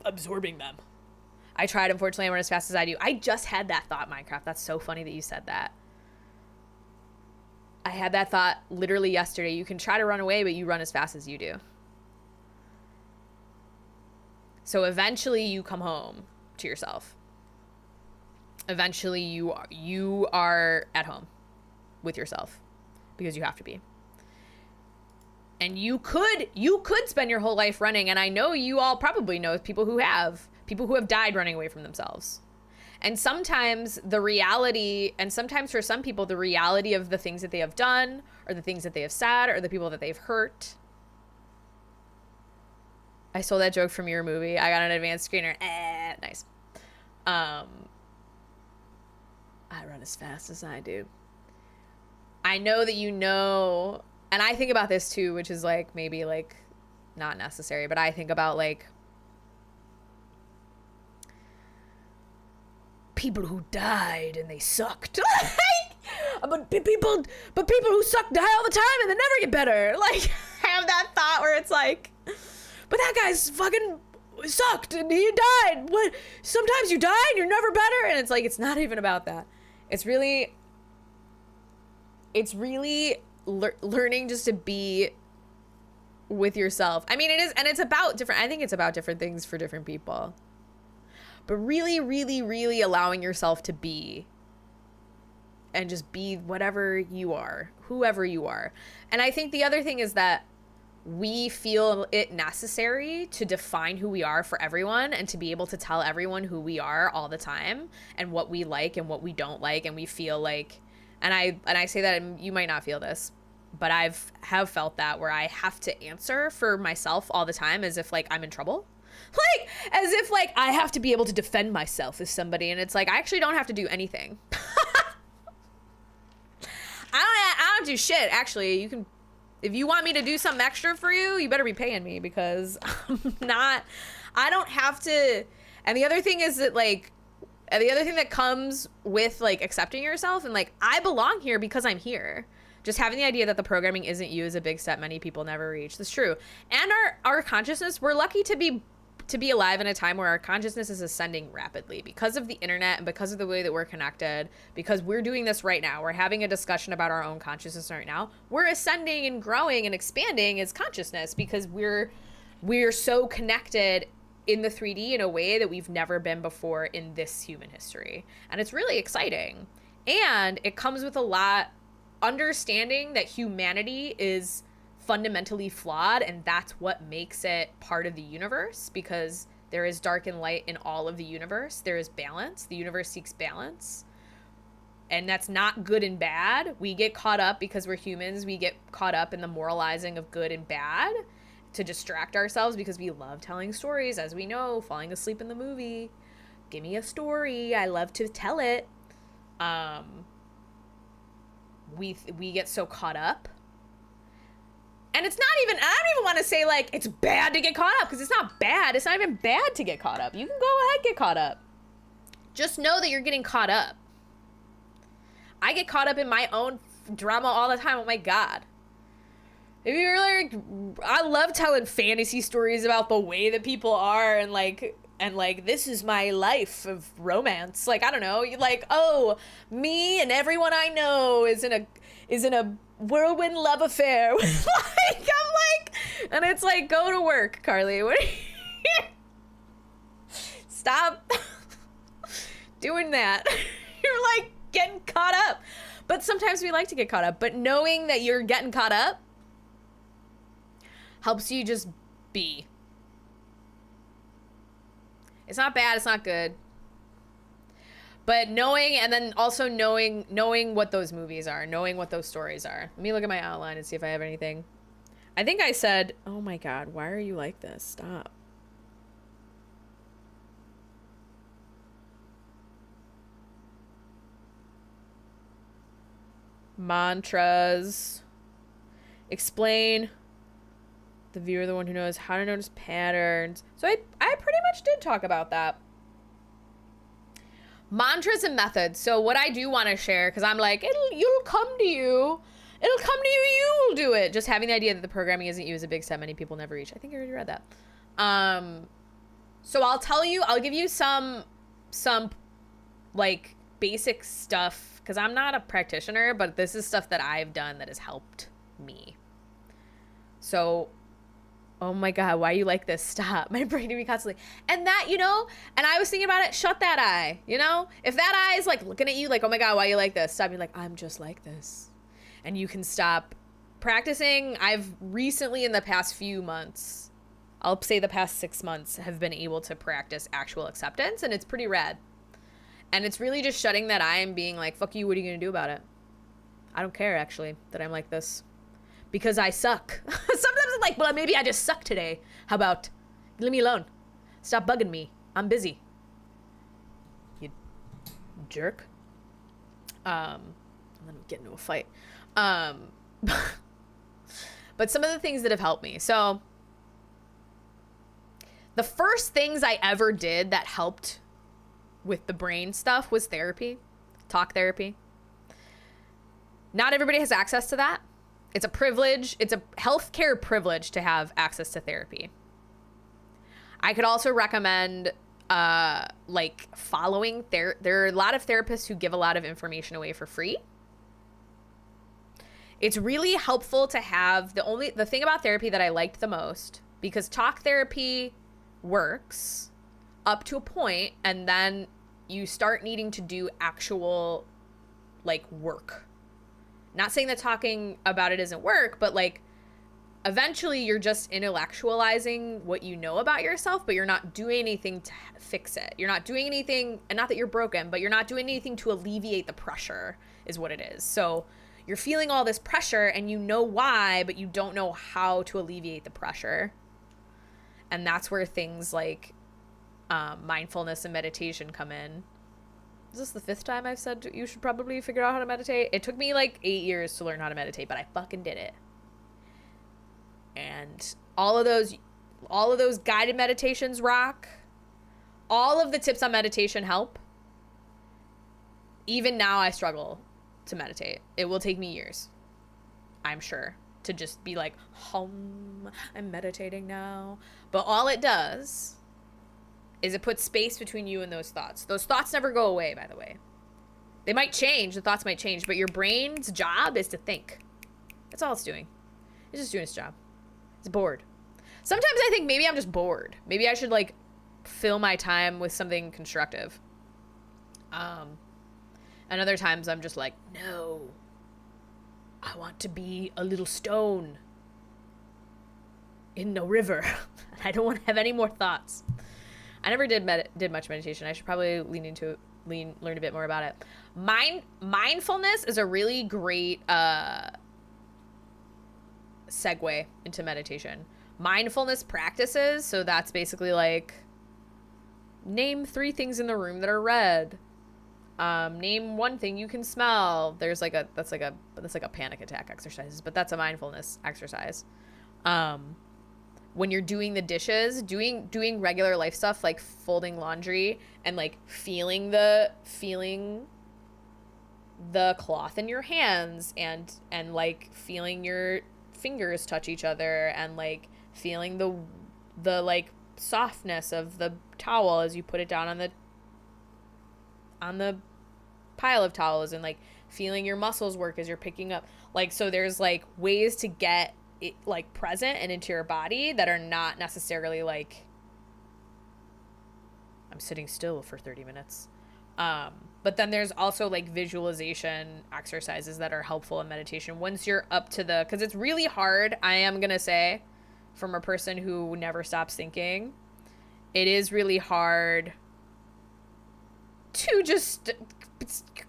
absorbing them. I tried, unfortunately, I went as fast as I do. I just had that thought, Minecraft. That's so funny that you said that. I had that thought literally yesterday. You can try to run away, but you run as fast as you do. So eventually you come home to yourself. Eventually you are at home with yourself, because you have to be. And you could spend your whole life running, and I know you all probably know people who have died running away from themselves. And sometimes the reality, and sometimes for some people, the reality of the things that they have done or the things that they have said or the people that they've hurt. I stole that joke from your movie. I got an advanced screener. Nice. I run as fast as I do. I know that you know, and I think about this too, which is like maybe like not necessary, but I think about like people who died and they sucked. but people who suck die all the time and they never get better. Like, I have that thought where it's like, but that guy's fucking sucked and he died. What? Sometimes you die and you're never better. And it's like, it's not even about that. It's really learning just to be with yourself. I mean, it is, and it's about different, I think it's about different things for different people. But really, really, really allowing yourself to be and just be whatever you are, whoever you are. And I think the other thing is that we feel it necessary to define who we are for everyone and to be able to tell everyone who we are all the time and what we like and what we don't like. And we feel like, and I say that, and you might not feel this, but have felt that where I have to answer for myself all the time as if like I'm in trouble. Like, as if like I have to be able to defend myself as somebody. And it's like, I actually don't have to do anything. I don't do shit. Actually, you can, if you want me to do something extra for you, you better be paying me, because I don't have to. And the other thing is that like, the other thing that comes with like accepting yourself and like, I belong here because I'm here. Just having the idea that the programming isn't you is a big step many people never reach. That's true. And our consciousness, we're lucky to be alive in a time where our consciousness is ascending rapidly because of the internet and because of the way that we're connected, because we're doing this right now. We're having a discussion about our own consciousness right now. We're ascending and growing and expanding as consciousness because we're so connected in the 3D in a way that we've never been before in this human history. And it's really exciting. And it comes with a lot understanding that humanity is fundamentally flawed, and that's what makes it part of the universe, because there is dark and light in all of the universe. There is balance. The universe seeks balance, and that's not good and bad. We get caught up, because we're humans, we get caught up in the moralizing of good and bad to distract ourselves, because we love telling stories, as we know, falling asleep in the movie. Give me a story, I love to tell it. We get so caught up. And it's not even, I don't even want to say like it's bad to get caught up, because it's not bad. It's not even bad to get caught up. You can go ahead, get caught up. Just know that you're getting caught up. I get caught up in my own drama all the time. Oh my God. If you really, I love telling fantasy stories about the way that people are and like this is my life of romance. Like, I don't know, like, oh, me and everyone I know is in a whirlwind love affair. Like, I'm like, and it's like, go to work, Carly. What are you? Stop doing that. You're like getting caught up. But sometimes we like to get caught up. But knowing that you're getting caught up helps you just be. It's not bad, it's not good. But knowing, and then also knowing what those movies are, knowing what those stories are. Let me look at my outline and see if I have anything. I think I said, oh my God, why are you like this? Stop. Mantras. Explain. The viewer, the one who knows how to notice patterns. So I pretty much did talk about that. Mantras and methods. So what I do want to share, because I'm like, you'll come to you. It'll come to you. You will do it. Just having the idea that the programming isn't you is a big step many people never reach. I think I already read that. So I'll give you some like basic stuff, because I'm not a practitioner, but this is stuff that I've done that has helped me. So, oh my God, why are you like this? Stop. My brain to me constantly. And that, you know, and I was thinking about it, shut that eye, you know? If that eye is like looking at you like, oh my God, why are you like this? Stop being like, I'm just like this. And you can stop practicing. I've recently, in the past few months, I'll say the past 6 months, have been able to practice actual acceptance, and it's pretty rad. And it's really just shutting that eye and being like, fuck you, what are you going to do about it? I don't care, actually, that I'm like this. Because I suck. Sometimes I'm like, well, maybe I just suck today. How about, leave me alone. Stop bugging me. I'm busy. You jerk. And then we get into a fight. But some of the things that have helped me. So the first things I ever did that helped with the brain stuff was therapy, talk therapy. Not everybody has access to that. It's a privilege. It's a healthcare privilege to have access to therapy. I could also recommend like following there are a lot of therapists who give a lot of information away for free. It's really helpful to have the thing about therapy that I liked the most, because talk therapy works up to a point, and then you start needing to do actual like work. Not saying that talking about it isn't work, but like eventually you're just intellectualizing what you know about yourself, but you're not doing anything to fix it. You're not doing anything, and not that you're broken, but you're not doing anything to alleviate the pressure is what it is. So you're feeling all this pressure and you know why, but you don't know how to alleviate the pressure. And that's where things like mindfulness and meditation come in. Is this the 5th time I've said you should probably figure out how to meditate? It took me like 8 years to learn how to meditate, but I fucking did it. And all of those guided meditations rock. All of the tips on meditation help. Even now I struggle to meditate. It will take me years, I'm sure, to just be like, hum, I'm meditating now. But all it does is it puts space between you and those thoughts. Those thoughts never go away, by the way. They might change, the thoughts might change, but your brain's job is to think. That's all it's doing. It's just doing its job. It's bored. Sometimes I think maybe I'm just bored. Maybe I should like fill my time with something constructive. And other times I'm just like, no, I want to be a little stone in a river. I don't want to have any more thoughts. I never did much meditation. I should probably learn a bit more about it. Mindfulness is a really great segue into meditation. Mindfulness practices, so that's basically like, name 3 things in the room that are red. Name 1 thing you can smell. That's like a panic attack exercise, but that's a mindfulness exercise. When you're doing the dishes, doing regular life stuff like folding laundry and like feeling the cloth in your hands and like feeling your fingers touch each other and like feeling the like softness of the towel as you put it down on the pile of towels, and like feeling your muscles work as you're picking up, like, so there's like ways to get it like present and into your body that are not necessarily like I'm sitting still for 30 minutes. But then there's also like visualization exercises that are helpful in meditation once you're up to because it's really hard, I am gonna say, from a person who never stops thinking, it is really hard to just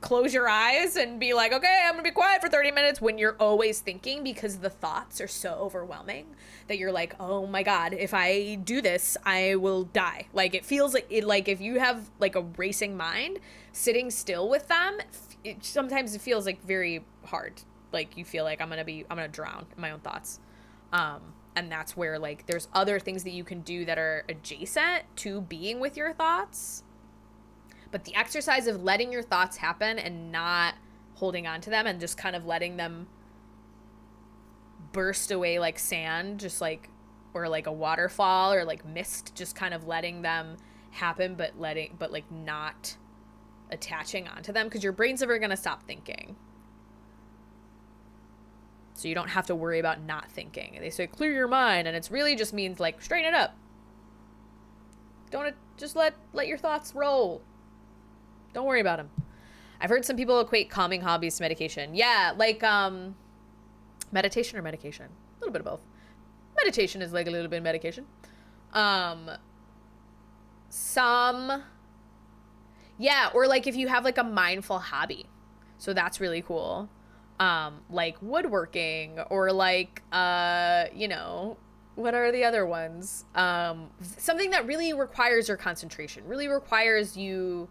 close your eyes and be like, okay, I'm gonna be quiet for 30 minutes when you're always thinking, because the thoughts are so overwhelming that you're like, oh my God, if I do this, I will die. Like, it feels like it, like if you have like a racing mind, sitting still with them, sometimes it feels like very hard. Like you feel like I'm gonna drown in my own thoughts. And that's where like there's other things that you can do that are adjacent to being with your thoughts. But the exercise of letting your thoughts happen and not holding on to them and just kind of letting them burst away like sand, just like, or like a waterfall or like mist, just kind of letting them happen, but like not attaching onto them, because your brain's never going to stop thinking. So you don't have to worry about not thinking. They say clear your mind, and it's really just means like straighten it up. Don't just let your thoughts roll. Don't worry about them. I've heard some people equate calming hobbies to medication. Yeah, like meditation or medication. A little bit of both. Meditation is like a little bit of medication. Yeah, or like if you have like a mindful hobby. So that's really cool. Like woodworking or like you know, what are the other ones? Something that really requires your concentration, really requires you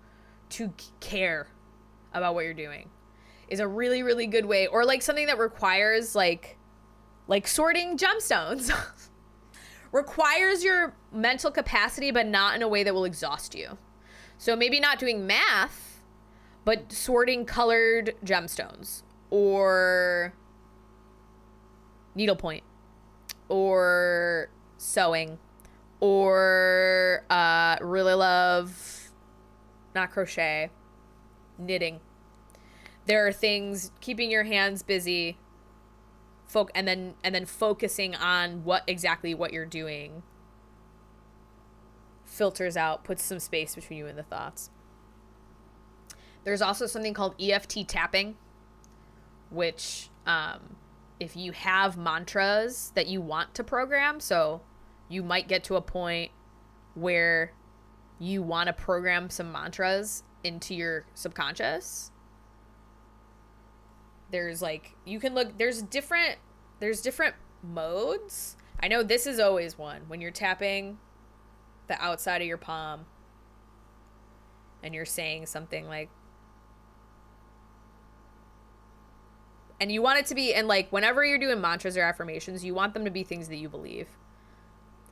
to care about what you're doing is a really, really good way. Or like something that requires like sorting gemstones. Requires your mental capacity, but not in a way that will exhaust you. So maybe not doing math, but sorting colored gemstones or needlepoint or sewing or really love not crochet, knitting. There are things keeping your hands busy and then focusing on what you're doing filters out, puts some space between you and the thoughts. There's also something called EFT tapping, which if you have mantras that you want to program, so you might get to a point where you want to program some mantras into your subconscious. There's like, you can look, there's different modes. I know this is always one when you're tapping the outside of your palm and you're saying something like, and you want it to be, and like whenever you're doing mantras or affirmations, you want them to be things that you believe.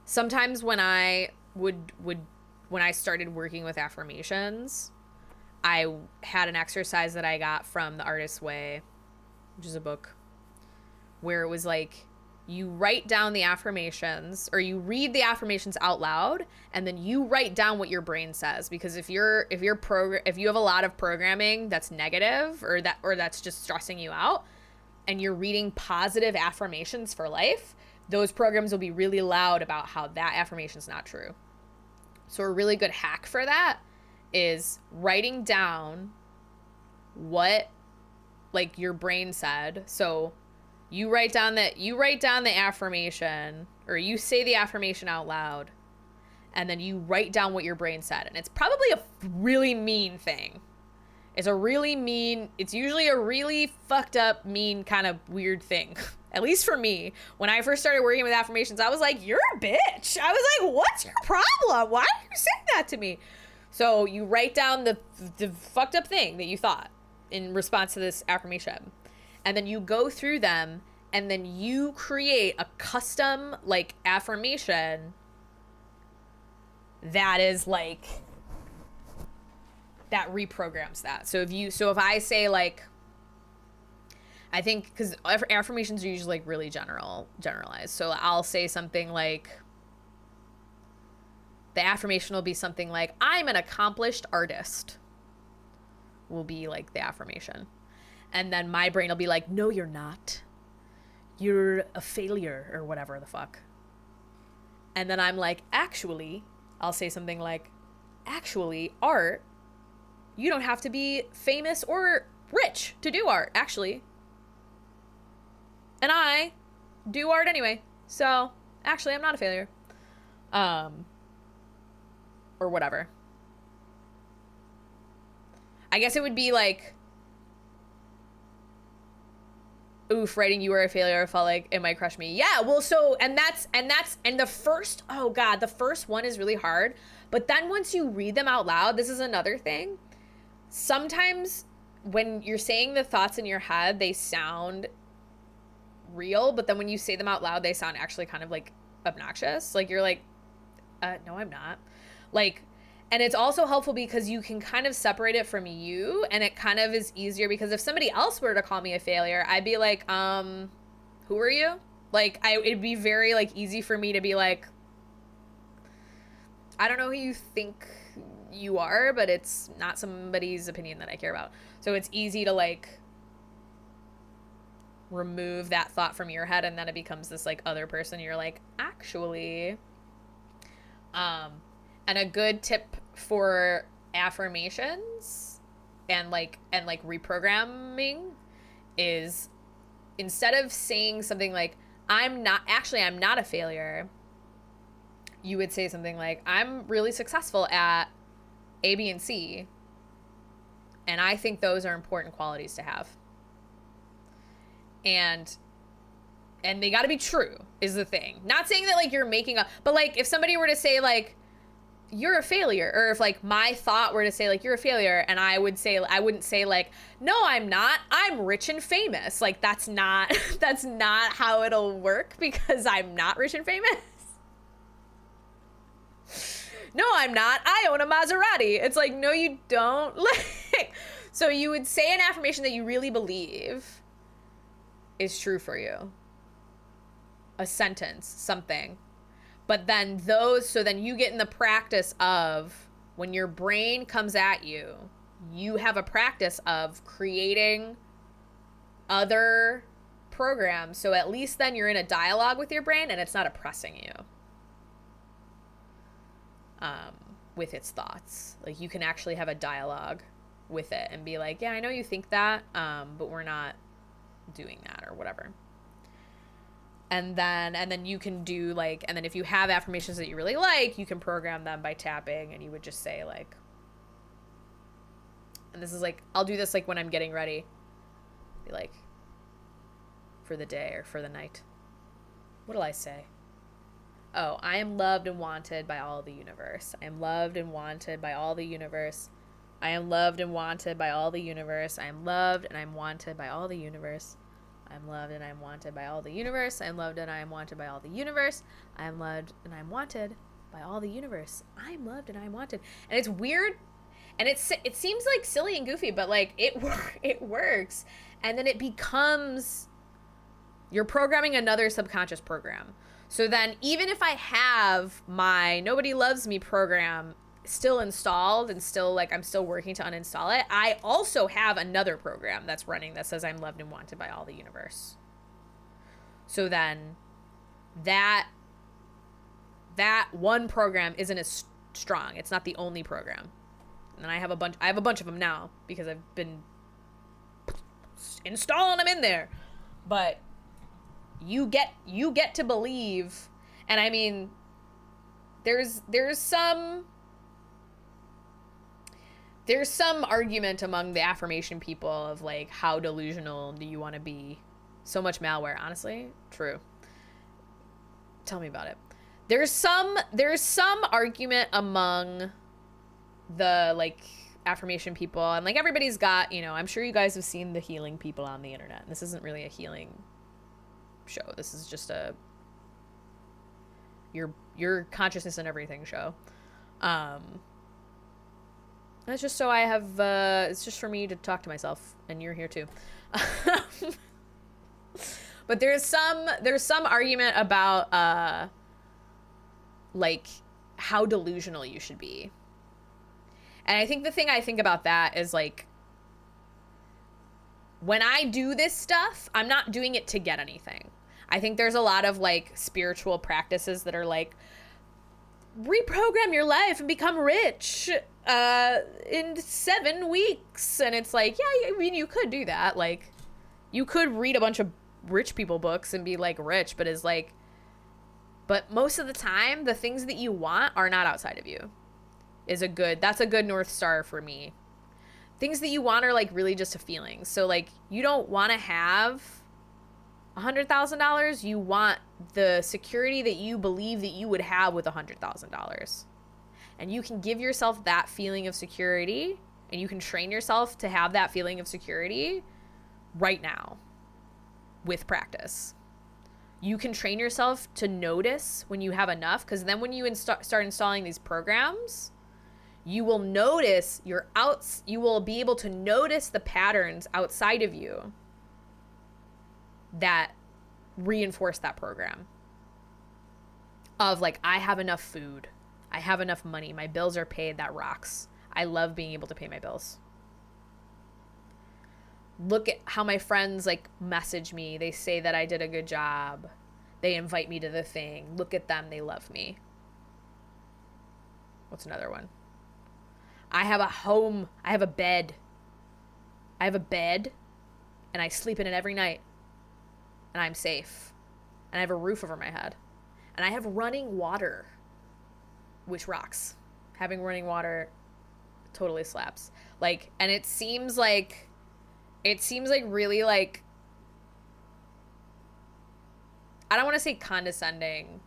Sometimes when I when I started working with affirmations, I had an exercise that I got from The Artist's Way, which is a book, where it was like you write down the affirmations or you read the affirmations out loud and then you write down what your brain says, because if you have a lot of programming that's negative or that's just stressing you out and you're reading positive affirmations for life, those programs will be really loud about how that affirmation is not true. So a really good hack for that is writing down what like your brain said. So you write down the affirmation, or you say the affirmation out loud, and then you write down what your brain said. And it's probably a really mean thing. It's usually a really fucked up, mean, kind of weird thing. At least for me. When I first started working with affirmations, I was like, you're a bitch. I was like, what's your problem? Why are you saying that to me? So you write down the fucked up thing that you thought in response to this affirmation. And then you go through them and then you create a custom like affirmation that is like, that reprograms that. So if I say like, I think, because affirmations are usually like really generalized. So I'll say something like, the affirmation will be something like, I'm an accomplished artist, will be like the affirmation. And then my brain will be like, no, you're not. You're a failure, or whatever the fuck. And then I'm like, actually, I'll say something like, actually, art, you don't have to be famous or rich to do art, actually. And I do art anyway. So, actually, I'm not a failure. Or whatever. I guess it would be like, oof, writing you were a failure felt like it might crush me. Yeah, well, so, and the first, oh God, the first one is really hard. But then once you read them out loud, this is another thing. Sometimes when you're saying the thoughts in your head, they sound real, but then when you say them out loud, they sound actually kind of like obnoxious. Like you're like, no, I'm not. Like, and it's also helpful because you can kind of separate it from you, and it kind of is easier because if somebody else were to call me a failure, I'd be like, who are you? Like, it'd be very like easy for me to be like, I don't know who you think you are, but it's not somebody's opinion that I care about. So it's easy to like remove that thought from your head, and then it becomes this like other person. You're like, actually, and a good tip for affirmations and reprogramming is, instead of saying something like, I'm not a failure, you would say something like, I'm really successful at A, B, and C, And I think those are important qualities to have. And they got to be true is the thing. Not saying that like you're making up, but like if somebody were to say like you're a failure, or if like my thought were to say like you're a failure, and I wouldn't say like, no, I'm not, I'm rich and famous. Like that's not how it'll work, because I'm not rich and famous. No, I'm not. I own a Maserati. It's like, no, you don't. Like, so you would say an affirmation that you really believe is true for you. A sentence, something. But then then you get in the practice of, when your brain comes at you, you have a practice of creating other programs. So at least then you're in a dialogue with your brain and it's not oppressing you with its thoughts. Like you can actually have a dialogue with it and be like, yeah, I know you think that, but we're not doing that or whatever. And then you can do like, and then if you have affirmations that you really like, you can program them by tapping, and you would just say like, and this is like, I'll do this like when I'm getting ready, be like, for the day or for the night. What'll I say? Oh, I am loved and wanted by all the universe. I am loved and wanted by all the universe. I am loved and wanted by all the universe. I am loved and I'm wanted by all the universe. I'm loved and I'm wanted by all the universe. I'm loved and I am wanted by all the universe. I am loved and I'm wanted by all the universe. I'm loved and I'm wanted. And it's weird, and it seems like silly and goofy, but like it works. And then it becomes, you're programming another subconscious program. So then even if I have my Nobody Loves Me program still installed and still like I'm still working to uninstall it, I also have another program that's running that says I'm loved and wanted by all the universe. So then that one program isn't as strong. It's not the only program. And then I have a bunch of them now because I've been installing them in there. But you get to believe, and I mean there's some argument among the affirmation people of like, how delusional do you want to be? So much malware, honestly. True. Tell me about it. There's some argument among the like affirmation people, and like everybody's got, you know, I'm sure you guys have seen the healing people on the internet. And this isn't really a healing show. This is just a your consciousness and everything show. That's just so I have, it's just for me to talk to myself, and you're here too. But there's some argument about, like, how delusional you should be. And I think the thing I think about that is, like, when I do this stuff, I'm not doing it to get anything. I think there's a lot of, like, spiritual practices that are, like, reprogram your life and become rich in 7 weeks. And it's like, yeah, I mean, you could do that. Like, you could read a bunch of rich people books and be, like, rich, but it's like, but most of the time, the things that you want are not outside of you. That's a good North Star for me. Things that you want are, like, really just a feeling. So, like, you don't want to have $100,000. You want the security that you believe that you would have with $100,000. And you can give yourself that feeling of security, and you can train yourself to have that feeling of security right now with practice. You can train yourself to notice when you have enough, because then when you start installing these programs, you will notice you will be able to notice the patterns outside of you that reinforce that program of, like, I have enough food, I have enough money, my bills are paid, that rocks. I love being able to pay my bills. Look at how my friends, like, message me. They say that I did a good job. They invite me to the thing. Look at them. They love me. What's another one? I have a home. I have a bed. I have a bed, and I sleep in it every night. And I'm safe. And I have a roof over my head. And I have running water, which rocks. Having running water, totally slaps. Like, and it seems like really like, I don't want to say condescending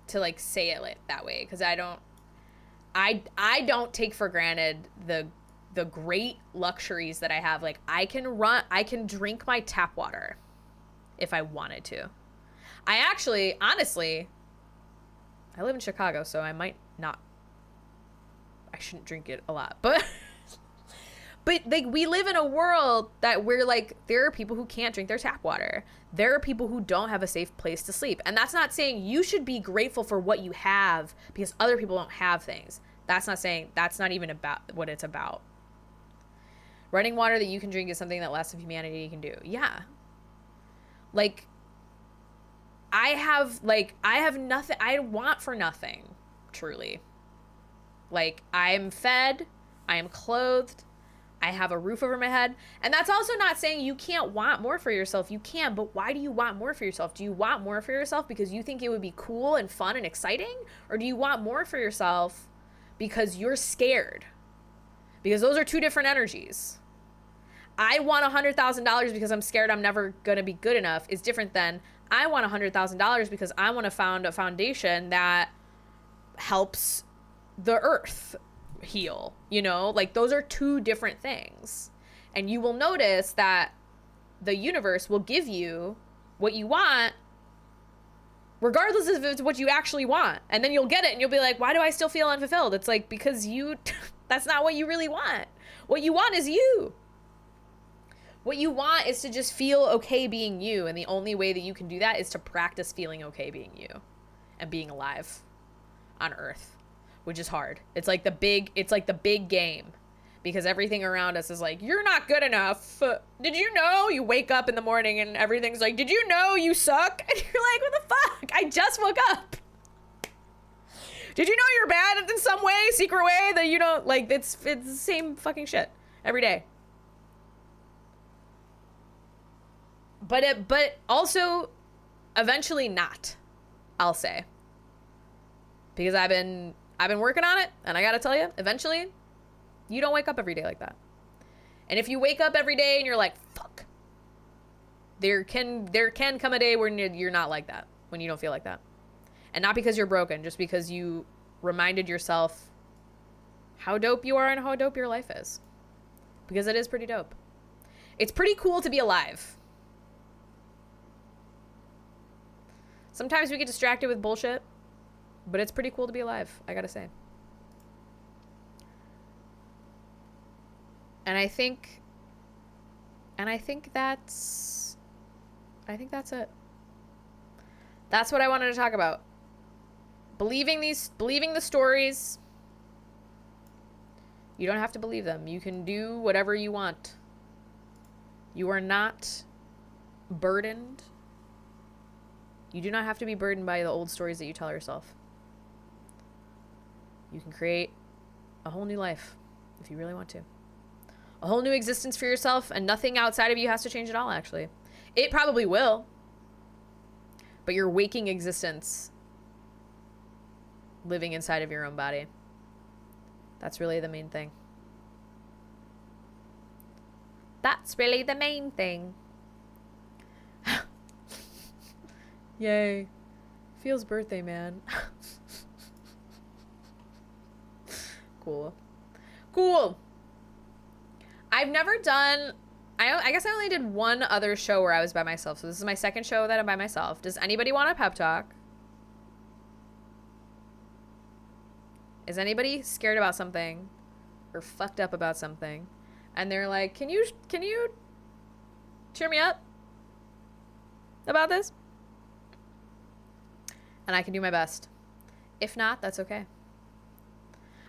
to like say it like that way, because I don't take for granted the great luxuries that I have. Like, I can drink my tap water if I wanted to. I actually, honestly, I live in Chicago, so I shouldn't drink it a lot, but like, we live in a world that we're like, there are people who can't drink their tap water. There are people who don't have a safe place to sleep. And that's not saying you should be grateful for what you have because other people don't have things. That's not even about what it's about. Running water that you can drink is something that less of humanity can do. Yeah. Like, I have nothing, I want for nothing, truly. Like, I am fed, I am clothed, I have a roof over my head. And that's also not saying you can't want more for yourself. You can, but why do you want more for yourself? Do you want more for yourself because you think it would be cool and fun and exciting? Or do you want more for yourself because you're scared? Because those are two different energies. I want $100,000 because I'm scared I'm never going to be good enough is different than I want $100,000 because I want to found a foundation that helps the earth heal, you know? Like, those are two different things. And you will notice that the universe will give you what you want regardless of if it's what you actually want. And then you'll get it and you'll be like, why do I still feel unfulfilled? It's like, because that's not what you really want. What you want is you. What you want is to just feel okay being you. And the only way that you can do that is to practice feeling okay being you and being alive on earth, which is hard. It's like the big game, because everything around us is like, you're not good enough. Did you know? You wake up in the morning and everything's like, did you know you suck? And you're like, what the fuck? I just woke up. Did you know you're bad in some way, secret way that you don't like? It's the same fucking shit every day. But also eventually not, I'll say. Because I've been working on it, and I gotta tell you, eventually, you don't wake up every day like that. And if you wake up every day and you're like, fuck, there can come a day when you're not like that, when you don't feel like that. And not because you're broken, just because you reminded yourself how dope you are and how dope your life is. Because it is pretty dope. It's pretty cool to be alive. Sometimes we get distracted with bullshit, but it's pretty cool to be alive, I gotta say. And I think that's it. That's what I wanted to talk about. Believing the stories. You don't have to believe them. You can do whatever you want. You are not burdened. You do not have to be burdened by the old stories that you tell yourself. You can create a whole new life if you really want to. A whole new existence for yourself, and nothing outside of you has to change at all, actually. It probably will. But your waking existence, living inside of your own body, that's really the main thing. That's really the main thing. Yay. Feels birthday, man. Cool. I've never done... I guess I only did one other show where I was by myself. So this is my second show that I'm by myself. Does anybody want a pep talk? Is anybody scared about something or fucked up about something? And they're like, can you cheer me up about this? And I can do my best. If not, that's okay.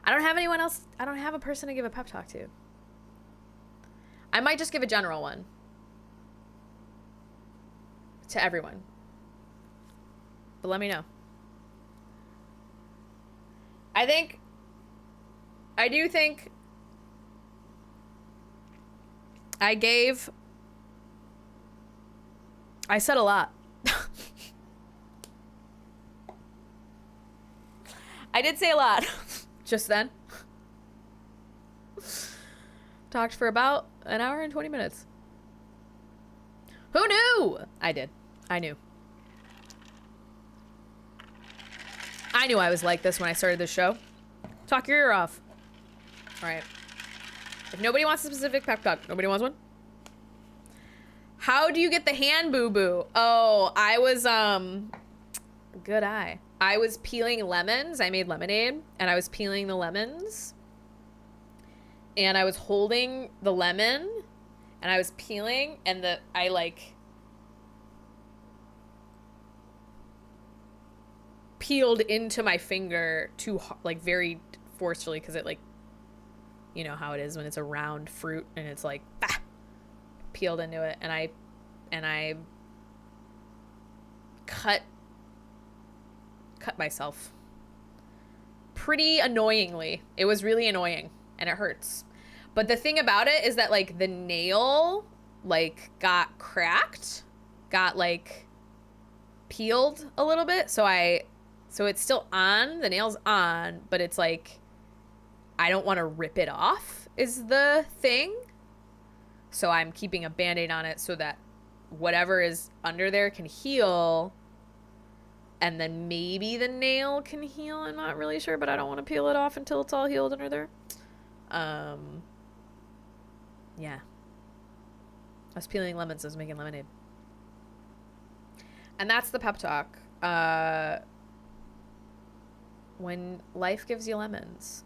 I don't have anyone else. I don't have a person to give a pep talk to. I might just give a general one to everyone. But let me know. I do think I said a lot. I did say a lot just then. Talked for about an hour and 20 minutes. Who knew? I did. I knew. I knew I was like this when I started this show. Talk your ear off. All right. If nobody wants a specific pep talk, nobody wants one? How do you get the hand boo-boo? Oh, I was, good eye. I was peeling lemons. I made lemonade, and I was peeling the lemons. And I was holding the lemon, and I was peeling, and I like peeled into my finger like very forcefully, because it like, you know how it is when it's a round fruit and it's like, bah, peeled into it, and I cut myself pretty annoyingly. It was really annoying, and it hurts. But the thing about it is that like the nail like got cracked, got like peeled a little bit. So it's still on, the nail's on, but it's like, I don't want to rip it off is the thing. So I'm keeping a Band-Aid on it so that whatever is under there can heal, and then maybe the nail can heal. I'm not really sure, but I don't want to peel it off until it's all healed under there. Yeah. I was peeling lemons. I was making lemonade. And that's the pep talk. When life gives you lemons,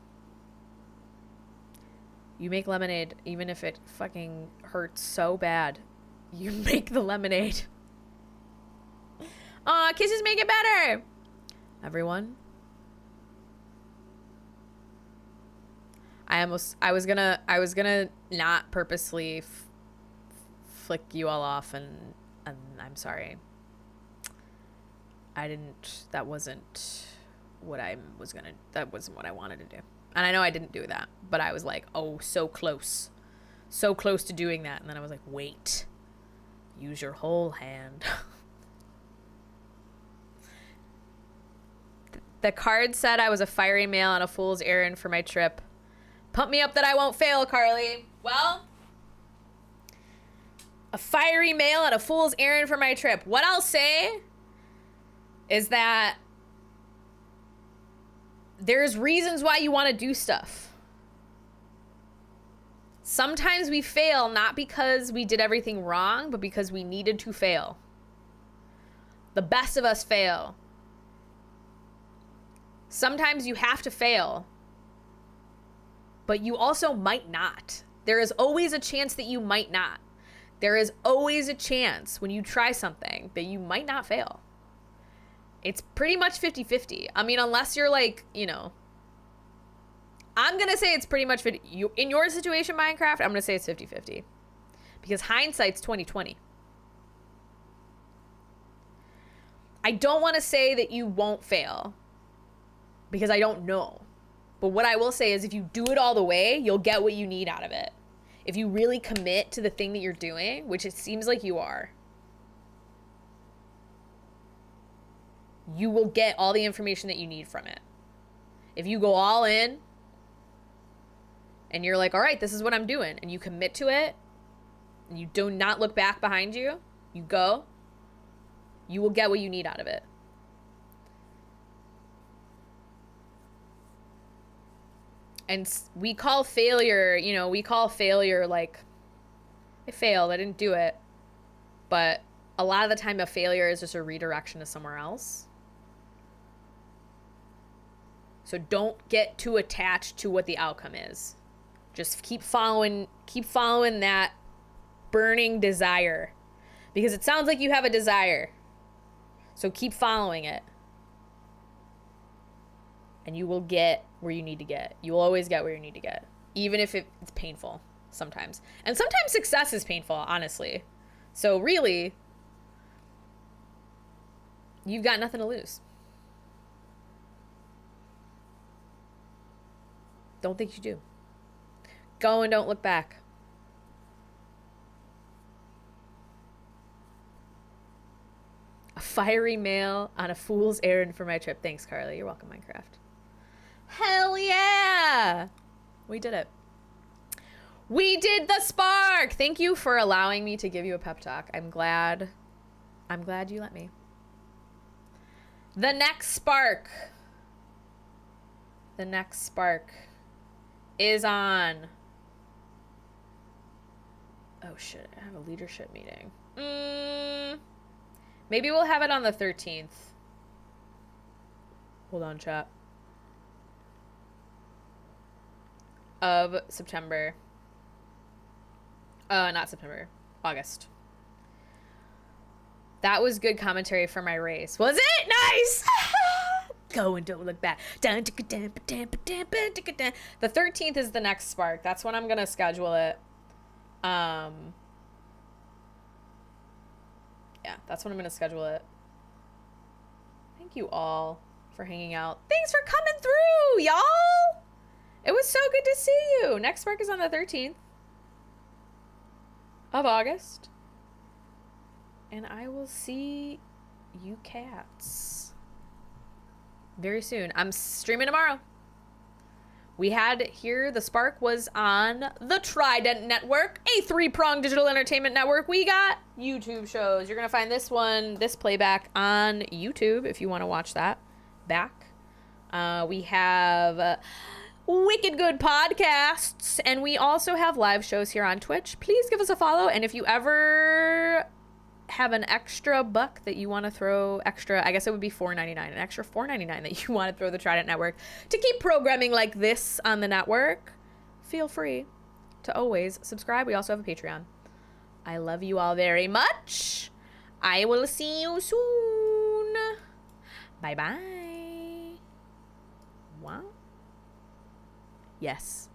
you make lemonade, even if it fucking hurts so bad. You make the lemonade. Aw, kisses make it better. Everyone. I was gonna not purposely flick you all off, and I'm sorry. That wasn't what I wanted to do. And I know I didn't do that, but I was like, oh, so close to doing that. And then I was like, wait, use your whole hand. The card said I was a fiery male on a fool's errand for my trip. Pump me up that I won't fail, Carly. Well, a fiery male on a fool's errand for my trip. What I'll say is that there's reasons why you want to do stuff. Sometimes we fail not because we did everything wrong, but because we needed to fail. The best of us fail. Sometimes you have to fail, but you also might not. There is always a chance that you might not. There is always a chance when you try something that you might not fail. It's pretty much 50-50. I mean, unless you're like, you know, I'm going to say it's pretty much 50. In your situation, Minecraft, I'm going to say it's 50-50. Because hindsight's 20/20. I don't want to say that you won't fail, because I don't know. But what I will say is if you do it all the way, you'll get what you need out of it. If you really commit to the thing that you're doing, which it seems like you are, you will get all the information that you need from it. If you go all in and you're like, all right, this is what I'm doing, and you commit to it, and you do not look back behind you, you go, you will get what you need out of it. And we call failure, like, I failed, I didn't do it. But a lot of the time a failure is just a redirection to somewhere else. So don't get too attached to what the outcome is. Just keep following that burning desire. Because it sounds like you have a desire. So keep following it. And you will get where you need to get. You will always get where you need to get. Even if it's painful sometimes. And sometimes success is painful, honestly. So really, you've got nothing to lose. Don't think you do. Go and don't look back. A fiery male on a fool's errand for my trip. Thanks, Carly. You're welcome, Minecraft. Hell yeah! We did it. We did the Spark. Thank you for allowing me to give you a pep talk. I'm glad you let me. The next Spark. The next Spark is on. Oh shit, I have a leadership meeting. Maybe we'll have it on the 13th. Hold on, chat. Of September. Not September. August. That was good commentary for my race. Was it? Nice! Go and don't look back. The 13th is the next Spark. That's when I'm gonna schedule it. Yeah, that's when I'm gonna schedule it. Thank you all for hanging out. Thanks for coming through, y'all! It was so good to see you. Next Spark is on the 13th of August. And I will see you cats very soon. I'm streaming tomorrow. We had here, the Spark was on the Trident Network, a three-pronged digital entertainment network. We got YouTube shows. You're going to find this playback on YouTube if you want to watch that back. We have wicked good podcasts, and we also have live shows here on Twitch. Please give us a follow, and if you ever have an extra buck that you want to throw extra, I guess it would be $4.99, an extra $4.99 that you want to throw the Trident Network to keep programming like this on the network, feel free to always subscribe. We also have a Patreon. I love you all very much. I will see you soon. Bye bye. Wow. Yes.